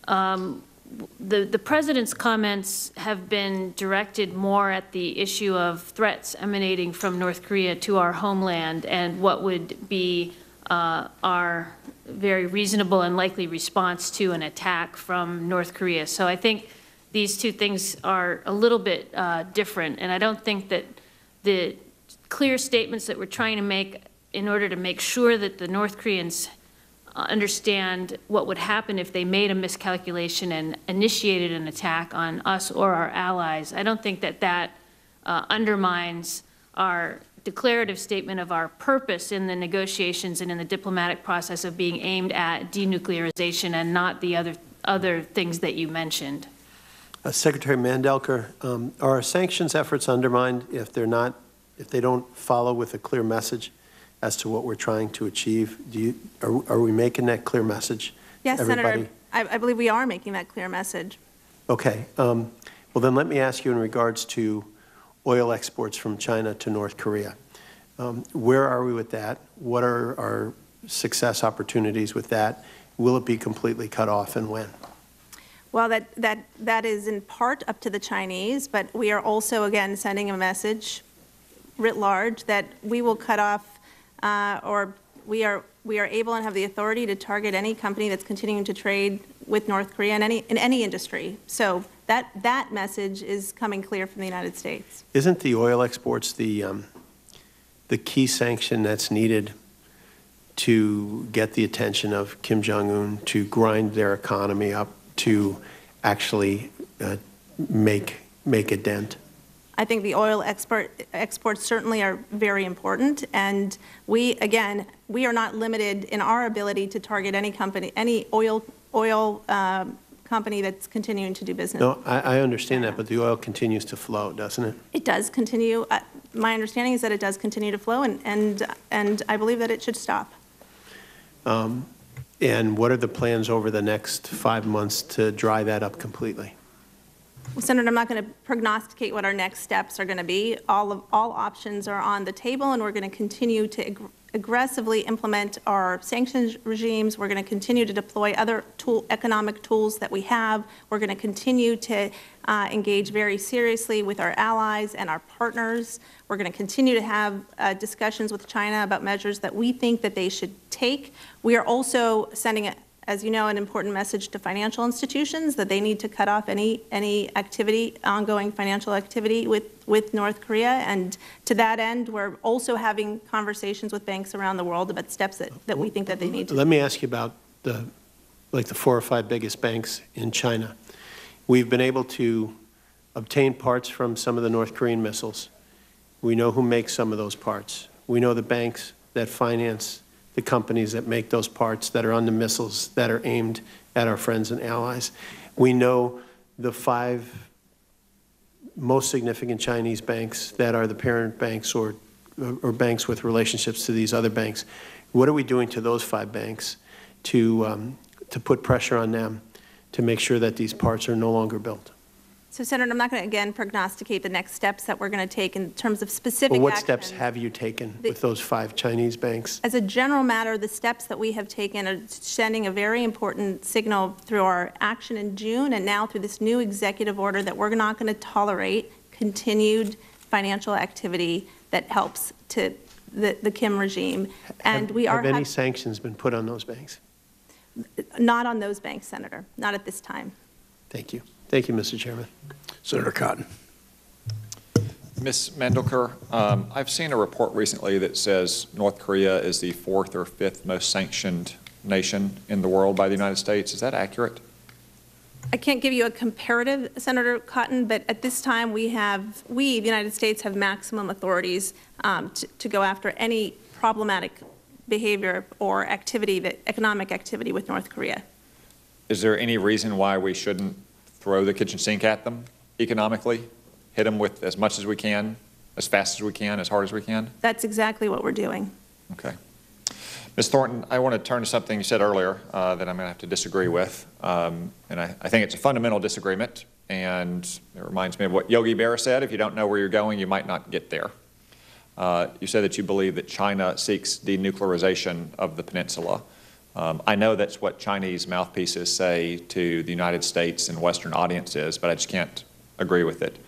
The President's comments have been directed more at the issue of threats emanating from North Korea to our homeland and what would be our very reasonable and likely response to an attack from North Korea. So I think these two things are a little bit different, and I don't think that the clear statements that we're trying to make in order to make sure that the North Koreans understand what would happen if they made a miscalculation and initiated an attack on us or our allies, I don't think that undermines our declarative statement of our purpose in the negotiations and in the diplomatic process of being aimed at denuclearization and not the other things that you mentioned. Secretary Mandelker, are our sanctions efforts undermined if they don't follow with a clear message as to what we're trying to achieve? Are we making that clear message? Yes, everybody? Senator, I believe we are making that clear message. Okay. Well, then let me ask you in regards to oil exports from China to North Korea. Where are we with that? What are our success opportunities with that? Will it be completely cut off, and when? Well, that is in part up to the Chinese, but we are also, again, sending a message writ large that we will cut off or we are able and have the authority to target any company that's continuing to trade with North Korea in any industry. So that message is coming clear from the United States. Isn't the oil exports the key sanction that's needed to get the attention of Kim Jong-un, to grind their economy up, to actually make a dent? I think the oil exports certainly are very important, and we are not limited in our ability to target any company, any oil company that's continuing to do business. No, I understand that, but the oil continues to flow, doesn't it? It does continue. My understanding is that it does continue to flow, and I believe that it should stop. And what are the plans over the next 5 months to dry that up completely? Well, Senator, I'm not going to prognosticate what our next steps are going to be. All options are on the table, and we're going to continue to aggressively implement our sanctions regimes. We're going to continue to deploy other economic tools that we have. We're going to continue to engage very seriously with our allies and our partners. We're going to continue to have discussions with China about measures that we think that they should take. We are also sending, as you know, an important message to financial institutions that they need to cut off any ongoing financial activity with North Korea. And to that end, we're also having conversations with banks around the world about steps that we think that they need to. Let me ask you about the 4 or 5 biggest banks in China. We've been able to obtain parts from some of the North Korean missiles. We know who makes some of those parts. We know the banks that finance the companies that make those parts that are on the missiles that are aimed at our friends and allies. We know the 5 most significant Chinese banks that are the parent banks or banks with relationships to these other banks. What are we doing to those 5 banks to put pressure on them to make sure that these parts are no longer built? So, Senator, I'm not going to, again, prognosticate the next steps that we're going to take in terms of specific actions. Well, what steps have you taken with those 5 Chinese banks? As a general matter, the steps that we have taken are sending a very important signal through our action in June and now through this new executive order that we're not going to tolerate continued financial activity that helps to the Kim regime. And we are. Have any sanctions been put on those banks? Not on those banks, Senator, not at this time. Thank you. Thank you, Mr. Chairman. Senator Cotton. Ms. Mandelker, I've seen a report recently that says North Korea is the 4th or 5th most sanctioned nation in the world by the United States. Is that accurate? I can't give you a comparative, Senator Cotton, but at this time the United States, have maximum authorities to go after any problematic behavior or activity, economic activity with North Korea. Is there any reason why we shouldn't throw the kitchen sink at them economically, hit them with as much as we can, as fast as we can, as hard as we can? That's exactly what we're doing. Okay. Ms. Thornton, I want to turn to something you said earlier that I'm going to have to disagree with. And I think it's a fundamental disagreement, and it reminds me of what Yogi Berra said: if you don't know where you're going, you might not get there. You said that you believe that China seeks denuclearization of the peninsula. I know that's what Chinese mouthpieces say to the United States and Western audiences, but I just can't agree with it.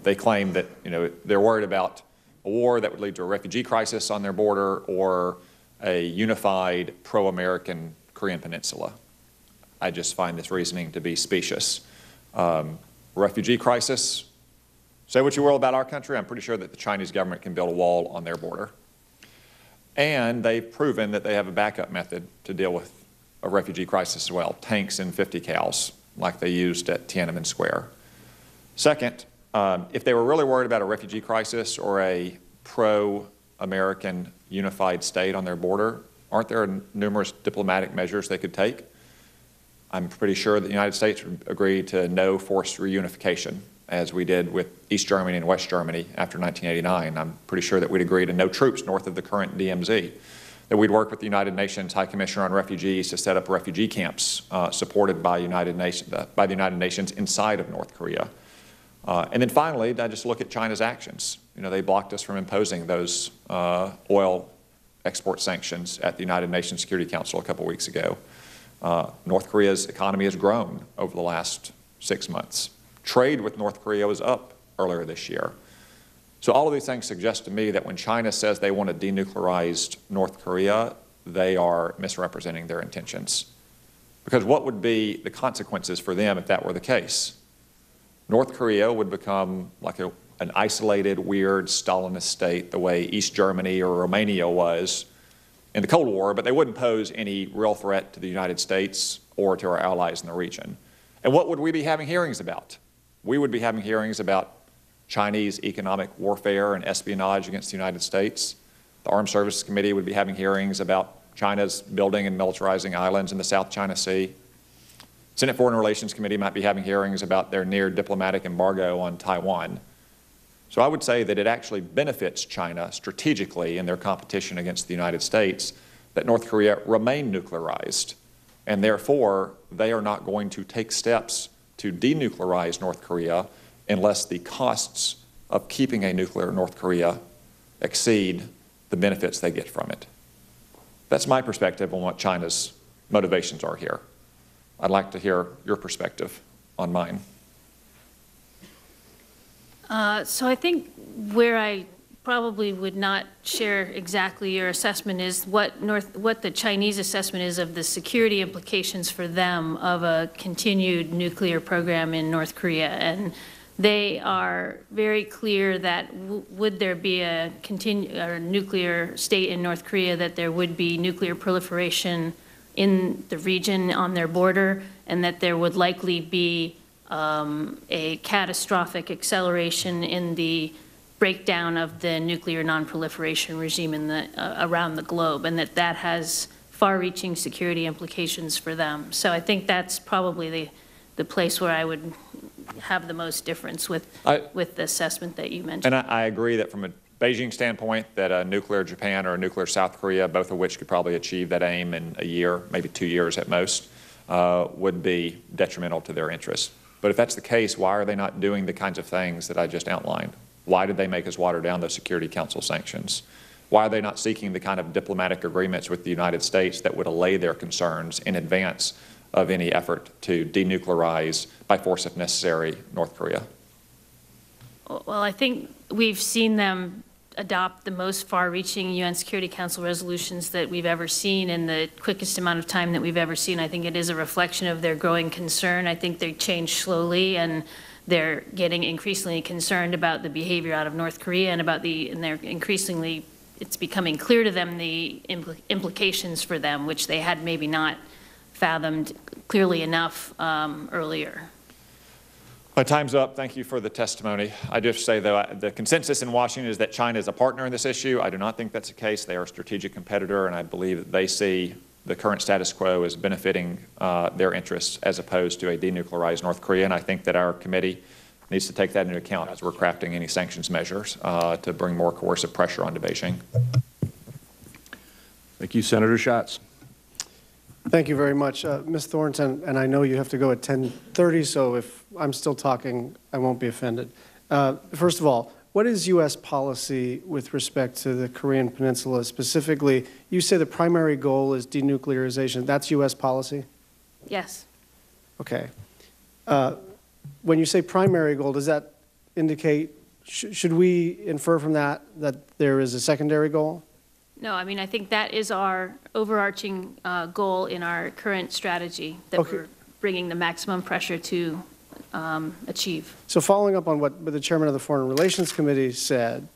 They claim that they're worried about a war that would lead to a refugee crisis on their border or a unified pro-American Korean peninsula. I just find this reasoning to be specious. Refugee crisis, say what you will about our country, I'm pretty sure that the Chinese government can build a wall on their border. And they've proven that they have a backup method to deal with a refugee crisis as well, tanks and 50 cals like they used at Tiananmen Square. Second, if they were really worried about a refugee crisis or a pro-American unified state on their border, aren't there numerous diplomatic measures they could take? I'm pretty sure that the United States would agree to no forced reunification, as we did with East Germany and West Germany after 1989. I'm pretty sure that we'd agree to no troops north of the current DMZ, that we'd work with the United Nations High Commissioner on Refugees to set up refugee camps supported by the United Nations inside of North Korea. And then finally, I just look at China's actions. They blocked us from imposing those oil export sanctions at the United Nations Security Council a couple weeks ago. North Korea's economy has grown over the last 6 months. Trade with North Korea was up earlier this year. So all of these things suggest to me that when China says they want to denuclearize North Korea, they are misrepresenting their intentions. Because what would be the consequences for them if that were the case? North Korea would become like an isolated, weird Stalinist state the way East Germany or Romania was in the Cold War, but they wouldn't pose any real threat to the United States or to our allies in the region. And what would we be having hearings about? We would be having hearings about Chinese economic warfare and espionage against the United States. The Armed Services Committee would be having hearings about China's building and militarizing islands in the South China Sea. Senate Foreign Relations Committee might be having hearings about their near diplomatic embargo on Taiwan. So I would say that it actually benefits China strategically in their competition against the United States that North Korea remain nuclearized, and therefore they are not going to take steps to denuclearize North Korea unless the costs of keeping a nuclear North Korea exceed the benefits they get from it. That's my perspective on what China's motivations are here. I'd like to hear your perspective on mine. So I think where I probably would not share exactly your assessment is what the Chinese assessment is of the security implications for them of a continued nuclear program in North Korea. And they are very clear that would there be a nuclear state in North Korea, that there would be nuclear proliferation in the region on their border, and that there would likely be a catastrophic acceleration in the breakdown of the nuclear non-proliferation regime around the globe, and that has far-reaching security implications for them. So I think that's probably the place where I would have the most difference with the assessment that you mentioned. And I agree that from a Beijing standpoint, that a nuclear Japan or a nuclear South Korea, both of which could probably achieve that aim in a year, maybe 2 years at most, would be detrimental to their interests. But if that's the case, why are they not doing the kinds of things that I just outlined? Why did they make us water down those Security Council sanctions? Why are they not seeking the kind of diplomatic agreements with the United States that would allay their concerns in advance of any effort to denuclearize, by force if necessary, North Korea? Well, I think we've seen them adopt the most far-reaching UN Security Council resolutions that we've ever seen in the quickest amount of time that we've ever seen. I think it is a reflection of their growing concern. I think they change slowly, and they're getting increasingly concerned about the behavior out of North Korea and they're increasingly, it's becoming clear to them the implications for them, which they had maybe not fathomed clearly enough earlier. My time's up. Thank you for the testimony. I just say, though, the consensus in Washington is that China is a partner in this issue. I do not think that's the case. They are a strategic competitor, and I believe that they see the current status quo as benefiting their interests as opposed to a denuclearized North Korea. And I think that our committee needs to take that into account as we're crafting any sanctions measures to bring more coercive pressure onto Beijing. Thank you, Senator Schatz. Thank you very much. Ms. Thornton, and I know you have to go at 10:30, so if I'm still talking, I won't be offended. First of all, what is U.S. policy with respect to the Korean Peninsula? Specifically, you say the primary goal is denuclearization. That's U.S. policy? Yes. Okay. When you say primary goal, does that indicate, should we infer from that that there is a secondary goal? No, I mean, I think that is our overarching goal in our current strategy that we're bringing the maximum pressure to achieve. So following up on what the chairman of the Foreign Relations Committee said,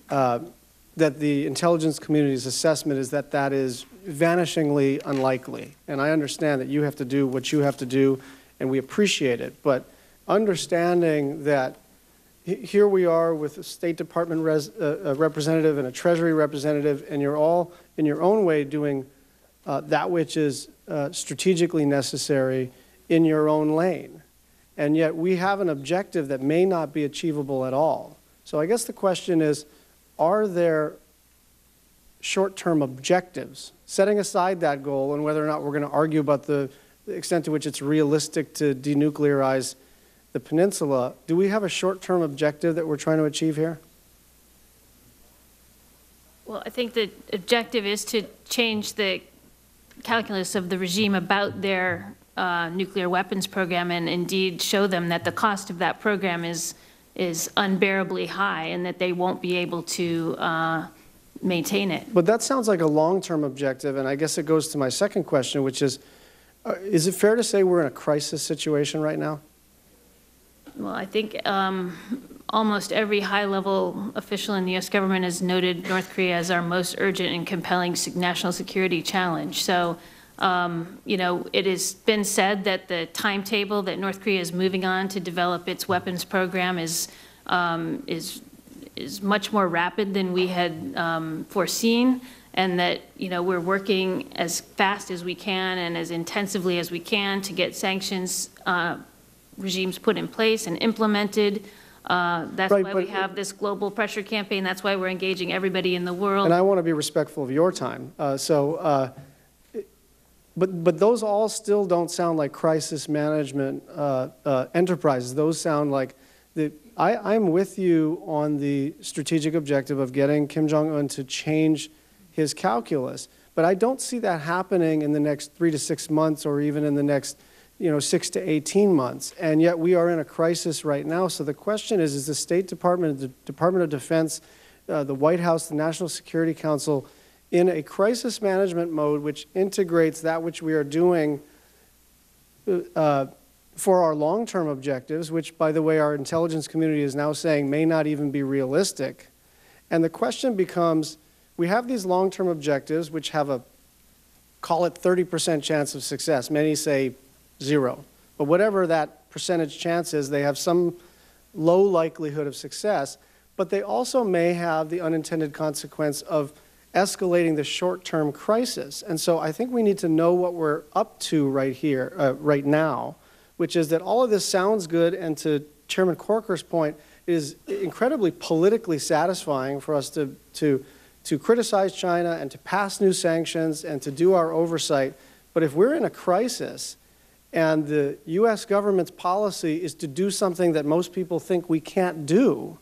that the intelligence community's assessment is that that is vanishingly unlikely. And I understand that you have to do what you have to do, and we appreciate it. But understanding that here we are with a State Department representative and a Treasury representative, and you're all, in your own way, doing that which is strategically necessary in your own lane. And yet we have an objective that may not be achievable at all. So I guess the question is, are there short-term objectives, setting aside that goal and whether or not we're going to argue about the extent to which it's realistic to denuclearize the peninsula, do we have a short-term objective that we're trying to achieve here? Well, I think the objective is to change the calculus of the regime about their nuclear weapons program, and indeed show them that the cost of that program is unbearably high and that they won't be able to maintain it. But that sounds like a long-term objective, and I guess it goes to my second question, which is it fair to say we're in a crisis situation right now? Well, I think almost every high-level official in the U.S. government has noted North Korea as our most urgent and compelling national security challenge. So, you know, it has been said that the timetable that North Korea is moving on to develop its weapons program is much more rapid than we had foreseen, and that, you know, we're working as fast as we can and as intensively as we can to get sanctions regimes put in place and implemented. That's right, why we have this global pressure campaign. That's why we're engaging everybody in the world. And I want to be respectful of your time. But those all still don't sound like crisis management enterprises. Those sound like I'm with you on the strategic objective of getting Kim Jong-un to change his calculus. But I don't see that happening in the next 3 to 6 months or even in the next 6 to 18 months. And yet we are in a crisis right now. So the question is the State Department, the Department of Defense, the White House, the National Security Council, in a crisis management mode which integrates that which we are doing for our long-term objectives, which, by the way, our intelligence community is now saying may not even be realistic. And the question becomes, we have these long-term objectives which have a, call it 30% chance of success. Many say 0. But whatever that percentage chance is, they have some low likelihood of success, but they also may have the unintended consequence of escalating the short-term crisis. And so I think we need to know what we're up to right here, right now, which is that all of this sounds good, and to Chairman Corker's point, it is incredibly politically satisfying for us to criticize China and to pass new sanctions and to do our oversight. But if we're in a crisis, and the U.S. government's policy is to do something that most people think we can't do,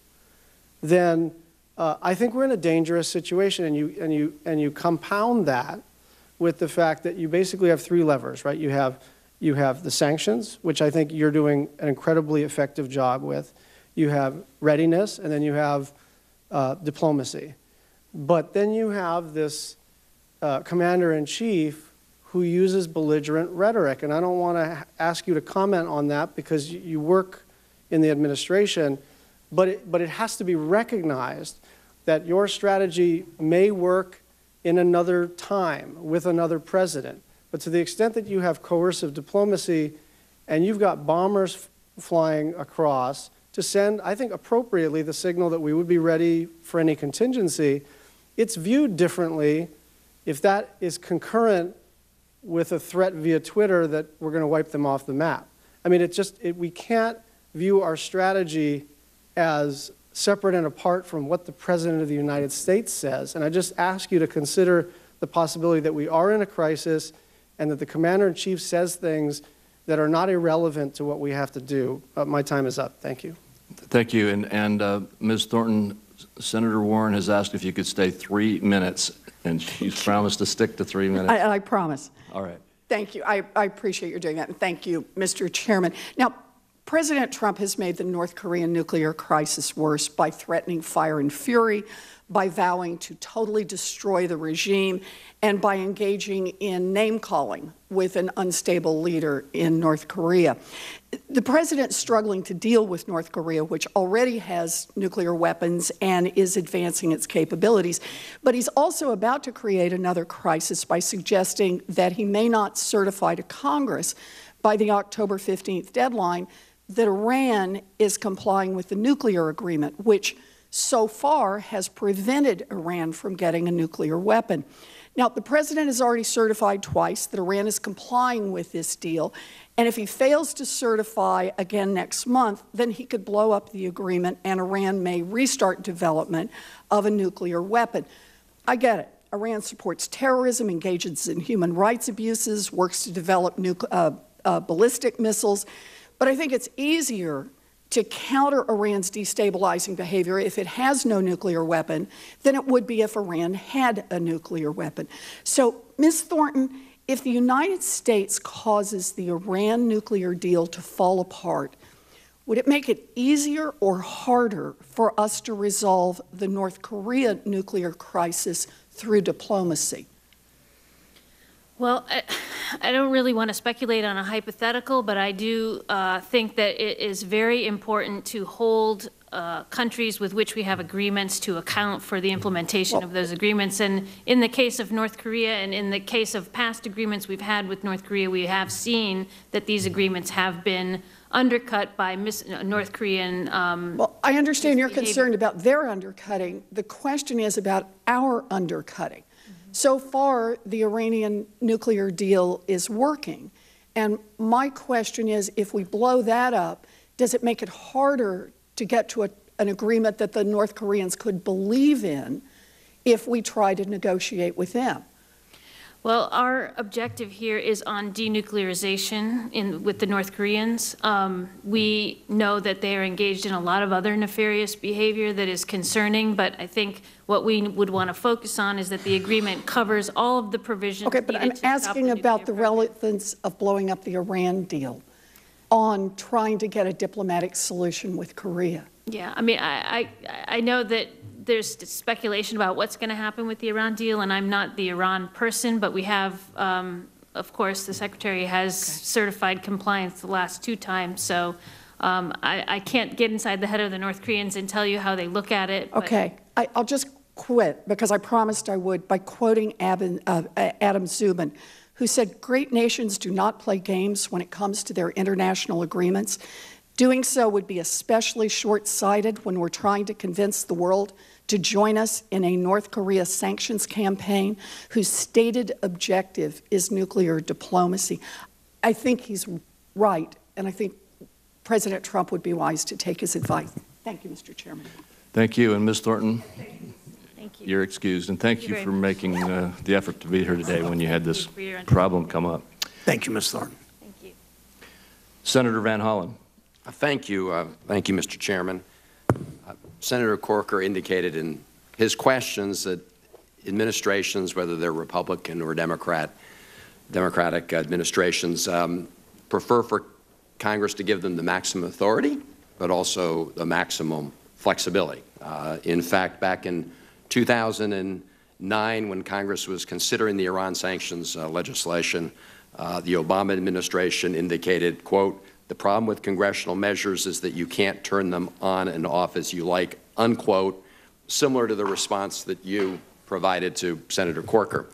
then I think we're in a dangerous situation. And you compound that with the fact that you basically have 3 levers, right? You have the sanctions, which I think you're doing an incredibly effective job with. You have readiness, and then you have diplomacy. But then you have this commander-in-chief who uses belligerent rhetoric. And I don't want to ask you to comment on that because you work in the administration, but it has to be recognized that your strategy may work in another time with another president. But to the extent that you have coercive diplomacy and you've got bombers flying across to send, I think appropriately, the signal that we would be ready for any contingency, it's viewed differently if that is concurrent with a threat via Twitter that we're going to wipe them off the map. I mean, we can't view our strategy as separate and apart from what the President of the United States says. And I just ask you to consider the possibility that we are in a crisis and that the Commander-in-Chief says things that are not irrelevant to what we have to do. My time is up. Thank you. Thank you. And Ms. Thornton, Senator Warren has asked if you could stay 3 minutes, and she's promised to stick to 3 minutes. I promise. All right. Thank you. I appreciate your doing that, and thank you, Mr. Chairman. Now, President Trump has made the North Korean nuclear crisis worse by threatening fire and fury, by vowing to totally destroy the regime, and by engaging in name-calling with an unstable leader in North Korea. The president's struggling to deal with North Korea, which already has nuclear weapons and is advancing its capabilities. But he's also about to create another crisis by suggesting that he may not certify to Congress by the October 15th deadline that Iran is complying with the nuclear agreement, which so far has prevented Iran from getting a nuclear weapon. Now, the president has already certified twice that Iran is complying with this deal, and if he fails to certify again next month, then he could blow up the agreement and Iran may restart development of a nuclear weapon. I get it. Iran supports terrorism, engages in human rights abuses, works to develop ballistic missiles, but I think it's easier to counter Iran's destabilizing behavior if it has no nuclear weapon than it would be if Iran had a nuclear weapon. So, Ms. Thornton, if the United States causes the Iran nuclear deal to fall apart, would it make it easier or harder for us to resolve the North Korea nuclear crisis through diplomacy? Well, I don't really want to speculate on a hypothetical, but I do think that it is very important to hold countries with which we have agreements to account for the implementation of those agreements. And in the case of North Korea and in the case of past agreements we've had with North Korea, we have seen that these agreements have been undercut by North Korean Well, I understand you're concerned about their undercutting. The question is about our undercutting. So far, the Iranian nuclear deal is working. And my question is, if we blow that up, does it make it harder to get to an agreement that the North Koreans could believe in if we try to negotiate with them? Well, our objective here is on denuclearization with the North Koreans. We know that they are engaged in a lot of other nefarious behavior that is concerning, but I think what we would want to focus on is that the agreement covers all of the provisions. Okay, but I'm asking about the relevance of blowing up the Iran deal on trying to get a diplomatic solution with Korea. Yeah, I mean, I know that there's speculation about what's going to happen with the Iran deal, and I'm not the Iran person, but we have, of course, the Secretary has certified compliance the last 2 times, so I can't get inside the head of the North Koreans and tell you how they look at it. Okay, I'll just quit, because I promised I would, by quoting Adam Zubin, who said, "Great nations do not play games when it comes to their international agreements. Doing so would be especially short-sighted when we're trying to convince the world to join us in a North Korea sanctions campaign whose stated objective is nuclear diplomacy." I think he's right, and I think President Trump would be wise to take his advice. Thank you, Mr. Chairman. Thank you. And Ms. Thornton, Thank you. You're excused. And thank you for making the effort to be here today when you had this for your problem come up. Thank you, Ms. Thornton. Thank you. Senator Van Hollen. Thank you, Mr. Chairman. Senator Corker indicated in his questions that administrations, whether they're Republican or Democratic administrations, prefer for Congress to give them the maximum authority, but also the maximum flexibility. In fact, back in 2009, when Congress was considering the Iran sanctions legislation, the Obama administration indicated, quote, "The problem with congressional measures is that you can't turn them on and off as you like," unquote, similar to the response that you provided to Senator Corker.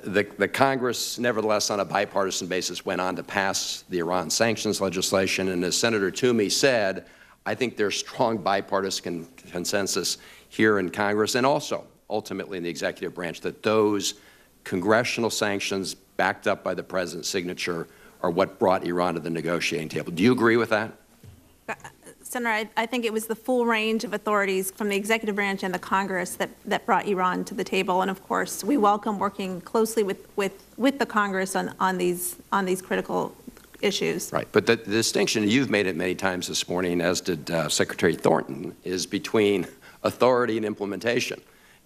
The Congress, nevertheless, on a bipartisan basis, went on to pass the Iran sanctions legislation, and as Senator Toomey said, I think there's strong bipartisan consensus here in Congress and also ultimately in the executive branch that those congressional sanctions backed up by the President's signature are what brought Iran to the negotiating table. Do you agree with that? Senator, I think it was the full range of authorities from the executive branch and the Congress that brought Iran to the table. And of course, we welcome working closely with the Congress on these critical issues. Right. But the distinction, you've made it many times this morning, as did Secretary Thornton, is between authority and implementation.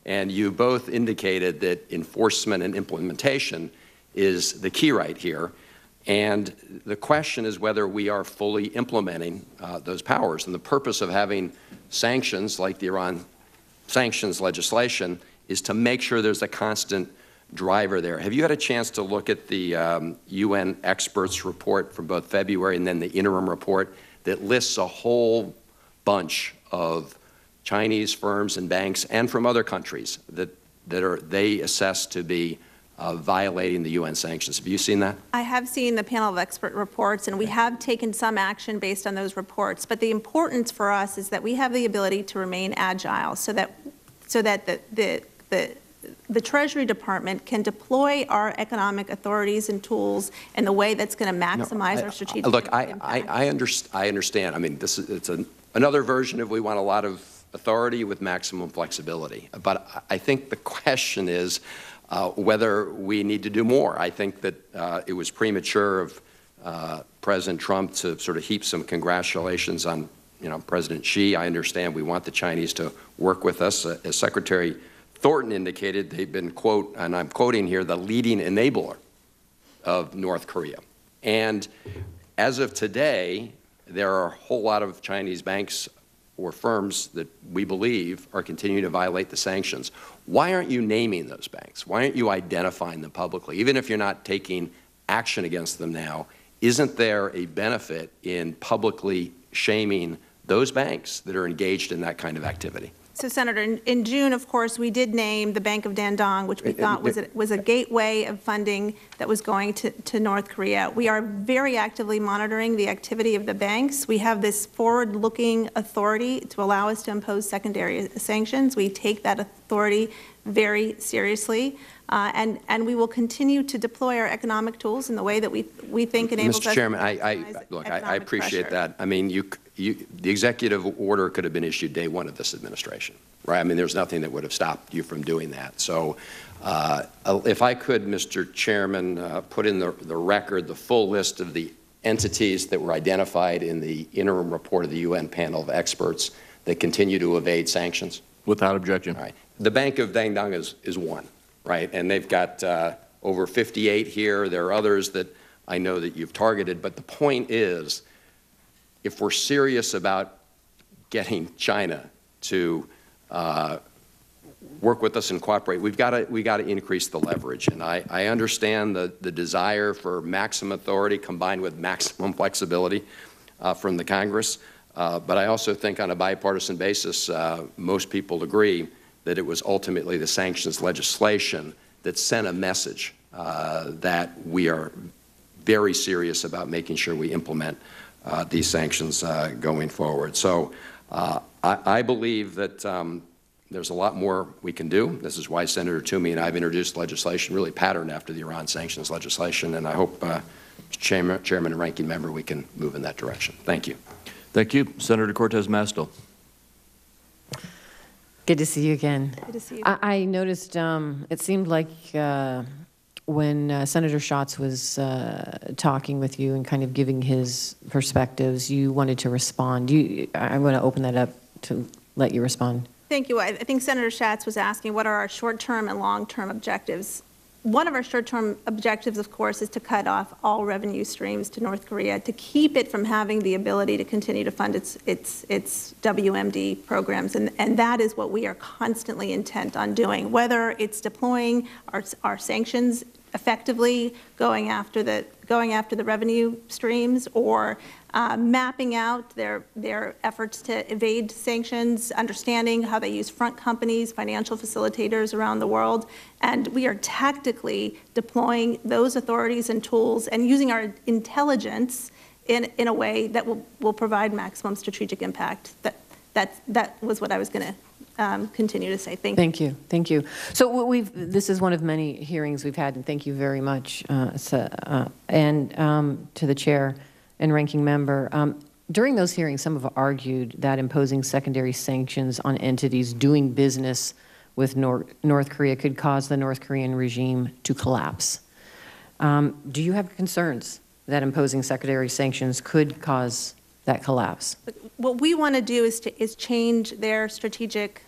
And you both indicated that enforcement and implementation is the key right here. And the question is whether we are fully implementing those powers. And the purpose of having sanctions like the Iran sanctions legislation is to make sure there's a constant driver there. Have you had a chance to look at the UN experts report from both February and then the interim report that lists a whole bunch of Chinese firms and banks and from other countries that they assess to be violating the UN sanctions? Have you seen that? I have seen the panel of expert reports, and we have taken some action based on those reports. But the importance for us is that we have the ability to remain agile, so that the Treasury Department can deploy our economic authorities and tools in the way that's going to maximize our strategic impact. Look, I understand. I mean, it's another version of we want a lot of authority with maximum flexibility. But I think the question is whether we need to do more. I think that it was premature of President Trump to sort of heap some congratulations on President Xi. I understand we want the Chinese to work with us. As Secretary Thornton indicated, they've been, quote, and I'm quoting here, the leading enabler of North Korea. And as of today, there are a whole lot of Chinese banks or firms that we believe are continuing to violate the sanctions. Why aren't you naming those banks? Why aren't you identifying them publicly? Even if you're not taking action against them now, isn't there a benefit in publicly shaming those banks that are engaged in that kind of activity? So, Senator, in June, of course, we did name the Bank of Dandong, which we thought was a gateway of funding that was going to North Korea. We are very actively monitoring the activity of the banks. We have this forward-looking authority to allow us to impose secondary sanctions. We take that authority very seriously, and we will continue to deploy our economic tools in the way that we think enables us. Mr. Chairman, I appreciate that. I mean, the executive order could have been issued day one of this administration, right? I mean, there's nothing that would have stopped you from doing that. So if I could, Mr. Chairman, put in the record the full list of the entities that were identified in the interim report of the UN panel of experts that continue to evade sanctions. Without objection. All right. The Bank of Dandong is one, right? And they've got over 58 here. There are others that I know that you've targeted. But the point is, if we're serious about getting China to work with us and cooperate, we've got to increase the leverage. And I understand the desire for maximum authority combined with maximum flexibility from the Congress. But I also think on a bipartisan basis, most people agree that it was ultimately the sanctions legislation that sent a message that we are very serious about making sure we implement these sanctions going forward. So I believe that there's a lot more we can do. This is why Senator Toomey and I have introduced legislation really patterned after the Iran sanctions legislation, and I hope, Chairman and Ranking Member, we can move in that direction. Thank you. Thank you. Senator Cortez Masto. Good to see you again. Good to see you. I noticed it seemed like when Senator Schatz was talking with you and kind of giving his perspectives, you wanted to respond. I'm going to open that up to let you respond. Thank you. I think Senator Schatz was asking what are our short-term and long-term objectives. one of our short-term objectives, of course, is to cut off all revenue streams to North Korea, to keep it from having the ability to continue to fund its WMD programs. And that is what we are constantly intent on doing, whether it's deploying our sanctions effectively, going after the revenue streams, or mapping out their efforts to evade sanctions, understanding how they use front companies, financial facilitators around the world. And we are tactically deploying those authorities and tools and using our intelligence in a way that will provide maximum strategic impact. That was what I was going to continue to say. Thank you. Thank you. So this is one of many hearings we've had, and thank you very much, and to the chair and ranking member. During those hearings, some have argued that imposing secondary sanctions on entities doing business with North Korea could cause the North Korean regime to collapse. Do you have concerns that imposing secondary sanctions could cause that collapse? What we want to do is change their strategic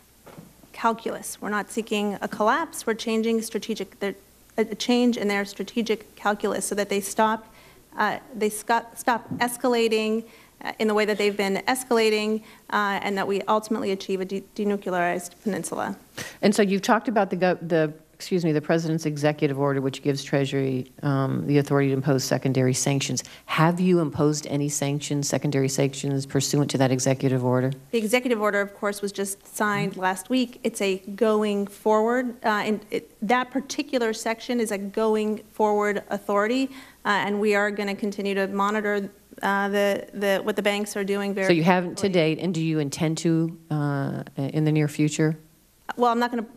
calculus. We're not seeking a collapse. We're changing a change in their strategic calculus so that they stop escalating in the way that they've been escalating, and that we ultimately achieve a denuclearized peninsula. And so you've talked about the President's executive order, which gives Treasury the authority to impose secondary sanctions. Have you imposed any secondary sanctions pursuant to that executive order? The executive order, of course, was just signed last week. It's a going forward, that particular section is a going forward authority, and we are going to continue to monitor what the banks are doing very. So you haven't to date, and do you intend to in the near future? Well, I'm not going to.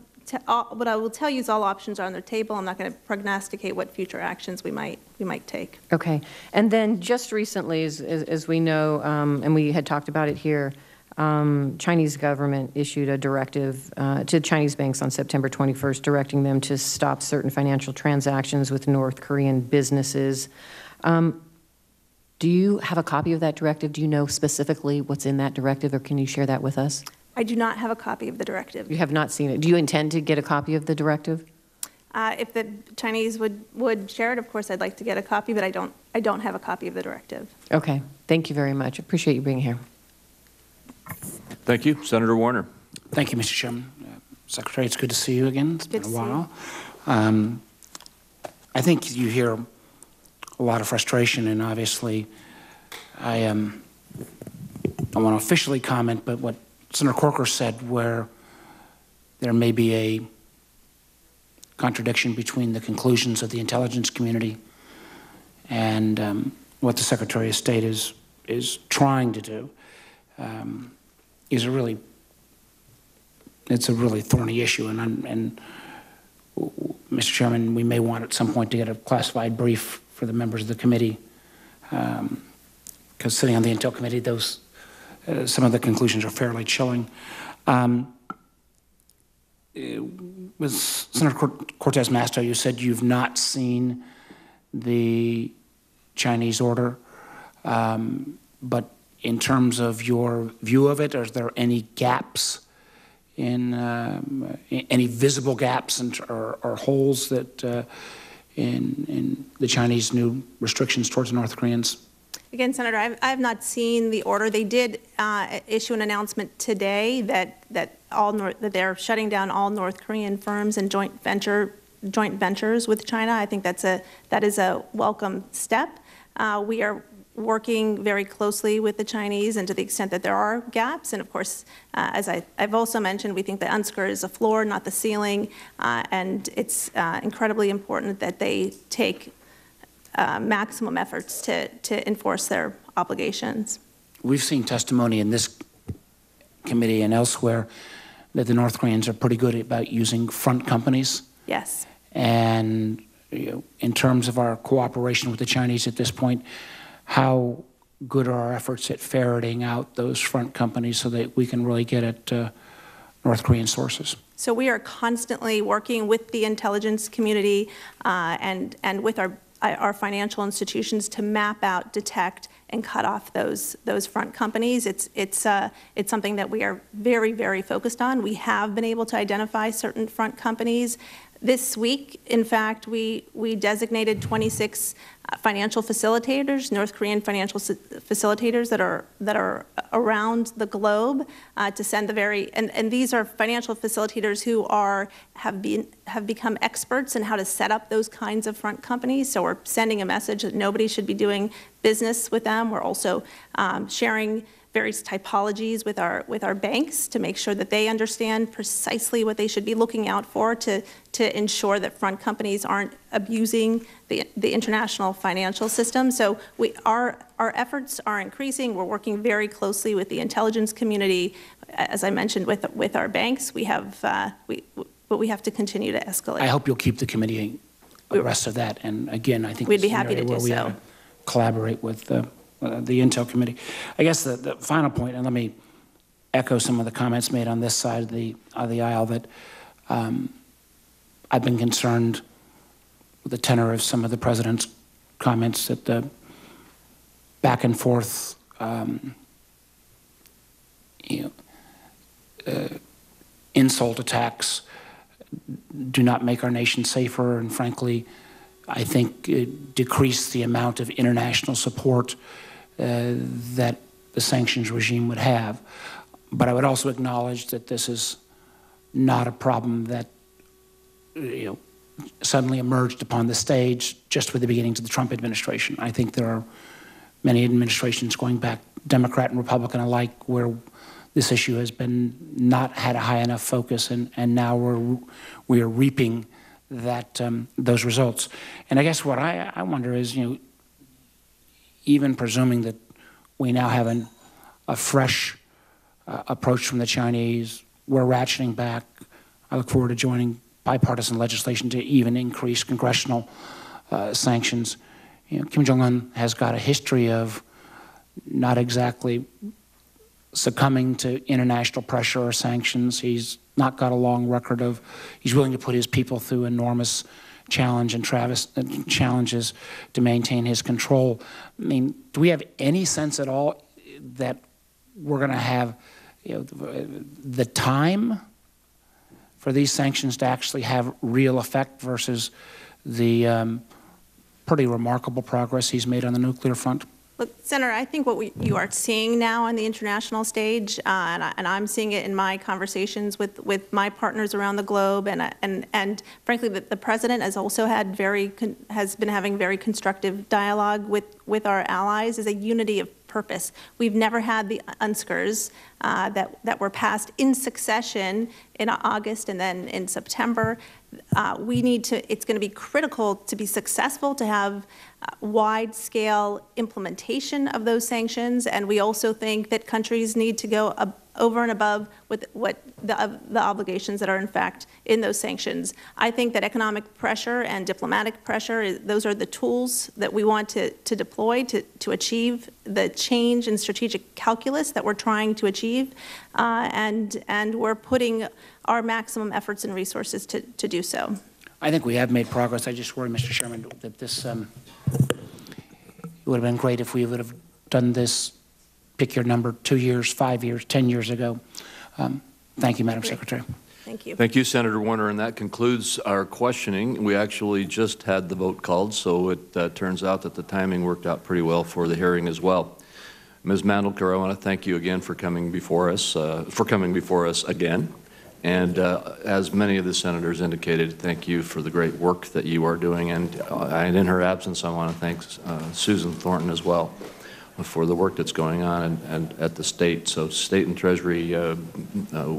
What I will tell you is all options are on the table. I'm not going to prognosticate what future actions we might take. Okay. And then just recently, as we know, and we had talked about it here, Chinese government issued a directive to Chinese banks on September 21st, directing them to stop certain financial transactions with North Korean businesses. Do you have a copy of that directive? Do you know specifically what's in that directive, or can you share that with us? I do not have a copy of the directive. You have not seen it. Do you intend to get a copy of the directive? If the Chinese would share it, of course, I'd like to get a copy, but I don't have a copy of the directive. Okay. Thank you very much. Appreciate you being here. Thank you. Senator Warner. Thank you, Mr. Chairman. Secretary, it's good to see you again. It's been a while. I think you hear a lot of frustration, and obviously I want to officially comment, but what Senator Corker said, where there may be a contradiction between the conclusions of the intelligence community and what the Secretary of State is trying to do, is it's a really thorny issue, and Mr. Chairman, we may want at some point to get a classified brief for the members of the committee, because sitting on the Intel Committee, some of the conclusions are fairly chilling. With Senator Cortez Masto, you said you've not seen the Chinese order, but in terms of your view of it, are there any gaps in any visible gaps or holes that in the Chinese new restrictions towards North Koreans? Again, Senator, I have not seen the order. They did issue an announcement today that they're shutting down all North Korean firms and joint ventures with China. I think that is a welcome step. We are working very closely with the Chinese, and to the extent that there are gaps, and of course, as I've also mentioned, we think that UNSCR is a floor, not the ceiling, and it's incredibly important that they take maximum efforts to enforce their obligations. We've seen testimony in this committee and elsewhere that the North Koreans are pretty good about using front companies. Yes. And in terms of our cooperation with the Chinese at this point, how good are our efforts at ferreting out those front companies so that we can really get at North Korean sources? So we are constantly working with the intelligence community and with our our financial institutions to map out, detect, and cut off those front companies. It's something that we are very, very focused on. We have been able to identify certain front companies. This week, in fact, we designated 26 financial facilitators, North Korean financial facilitators that are around the globe to send the and these are financial facilitators who have become experts in how to set up those kinds of front companies. So we're sending a message that nobody should be doing business with them. We're also sharing various typologies with our banks to make sure that they understand precisely what they should be looking out for to ensure that front companies aren't abusing the international financial system. So our efforts are increasing. We're working very closely with the intelligence community, as I mentioned, with our banks. We have but we have to continue to escalate. I hope you'll keep the committee abreast of that. And again, I think we'd be happy to do so. We ought to collaborate with the Intel Committee. I guess the final point, and let me echo some of the comments made on this side of the aisle, that I've been concerned with the tenor of some of the President's comments, that the back and forth insult attacks do not make our nation safer, and frankly, I think decrease the amount of international support that the sanctions regime would have. But I would also acknowledge that this is not a problem that suddenly emerged upon the stage just with the beginnings of the Trump administration. I think there are many administrations going back, Democrat and Republican alike, where this issue has been not had a high enough focus, and now we are reaping that those results. And I guess what I wonder is, even presuming that we now have a fresh approach from the Chinese, we're ratcheting back. I look forward to joining bipartisan legislation to even increase congressional sanctions. Kim Jong-un has got a history of not exactly succumbing to international pressure or sanctions. He's not got a long record of, he's willing to put his people through enormous challenge and challenges to maintain his control. I mean, do we have any sense at all that we're going to have the time for these sanctions to actually have real effect versus the pretty remarkable progress he's made on the nuclear front? Look, Senator, I think what you are seeing now on the international stage, and I'm seeing it in my conversations with my partners around the globe, and frankly, the President has also had has been having very constructive dialogue with our allies, is a unity of purpose. We've never had the UNSCRs that were passed in succession in August and then in September. It's going to be critical to be successful to have wide-scale implementation of those sanctions, and we also think that countries need to go over and above with what the obligations that are in fact in those sanctions. I think that economic pressure and diplomatic pressure, those are the tools that we want to deploy to achieve the change in strategic calculus that we're trying to achieve, and we're putting our maximum efforts and resources to do so. I think we have made progress. I just worry, Mr. Chairman, that this it would have been great if we would have done this, pick your number, 2 years, 5 years, 10 years ago. Thank you, Madam Secretary. Thank you. Thank you, Senator Warner, and that concludes our questioning. We actually just had the vote called, so it turns out that the timing worked out pretty well for the hearing as well. Ms. Mandelker, I want to thank you again for coming before us again. And as many of the senators indicated, thank you for the great work that you are doing. And in her absence, I want to thank Susan Thornton as well for the work that's going on and at the state. So State and Treasury,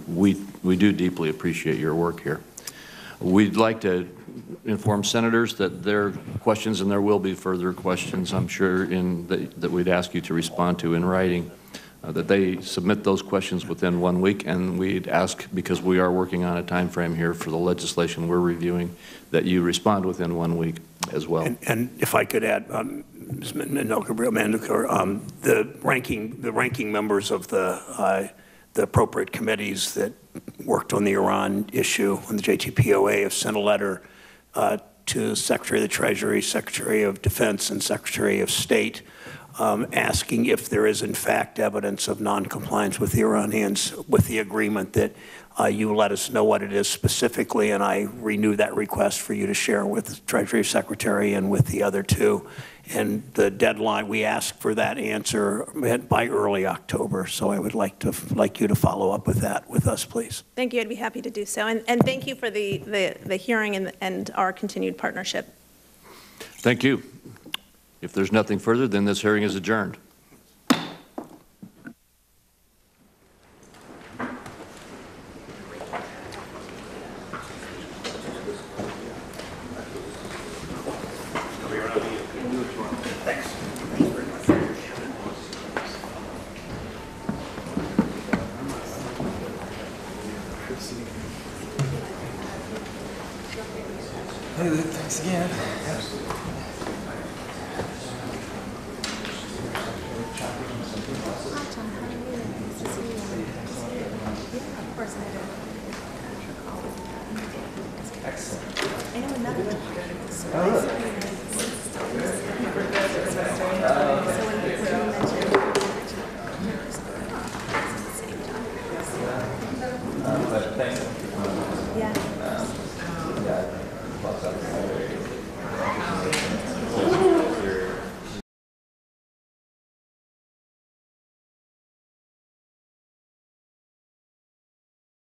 we do deeply appreciate your work here. We'd like to inform senators that there are questions, and there will be further questions, I'm sure, that we'd ask you to respond to in writing. That they submit those questions within 1 week, and we'd ask, because we are working on a time frame here for the legislation we're reviewing, that you respond within 1 week as well. And if I could add, Ms. Mandelker, the ranking members of the appropriate committees that worked on the Iran issue, on the JCPOA, have sent a letter to Secretary of the Treasury, Secretary of Defense, and Secretary of State, asking if there is in fact evidence of noncompliance with the Iranians with the agreement, that you let us know what it is specifically, and I renew that request for you to share with the Treasury Secretary and with the other two. And the deadline, we asked for that answer by early October, so I would like you to follow up with that with us, please. Thank you. I'd be happy to do so. And thank you for the hearing and our continued partnership. Thank you. If there's nothing further, then this hearing is adjourned. Thanks again. Excellent.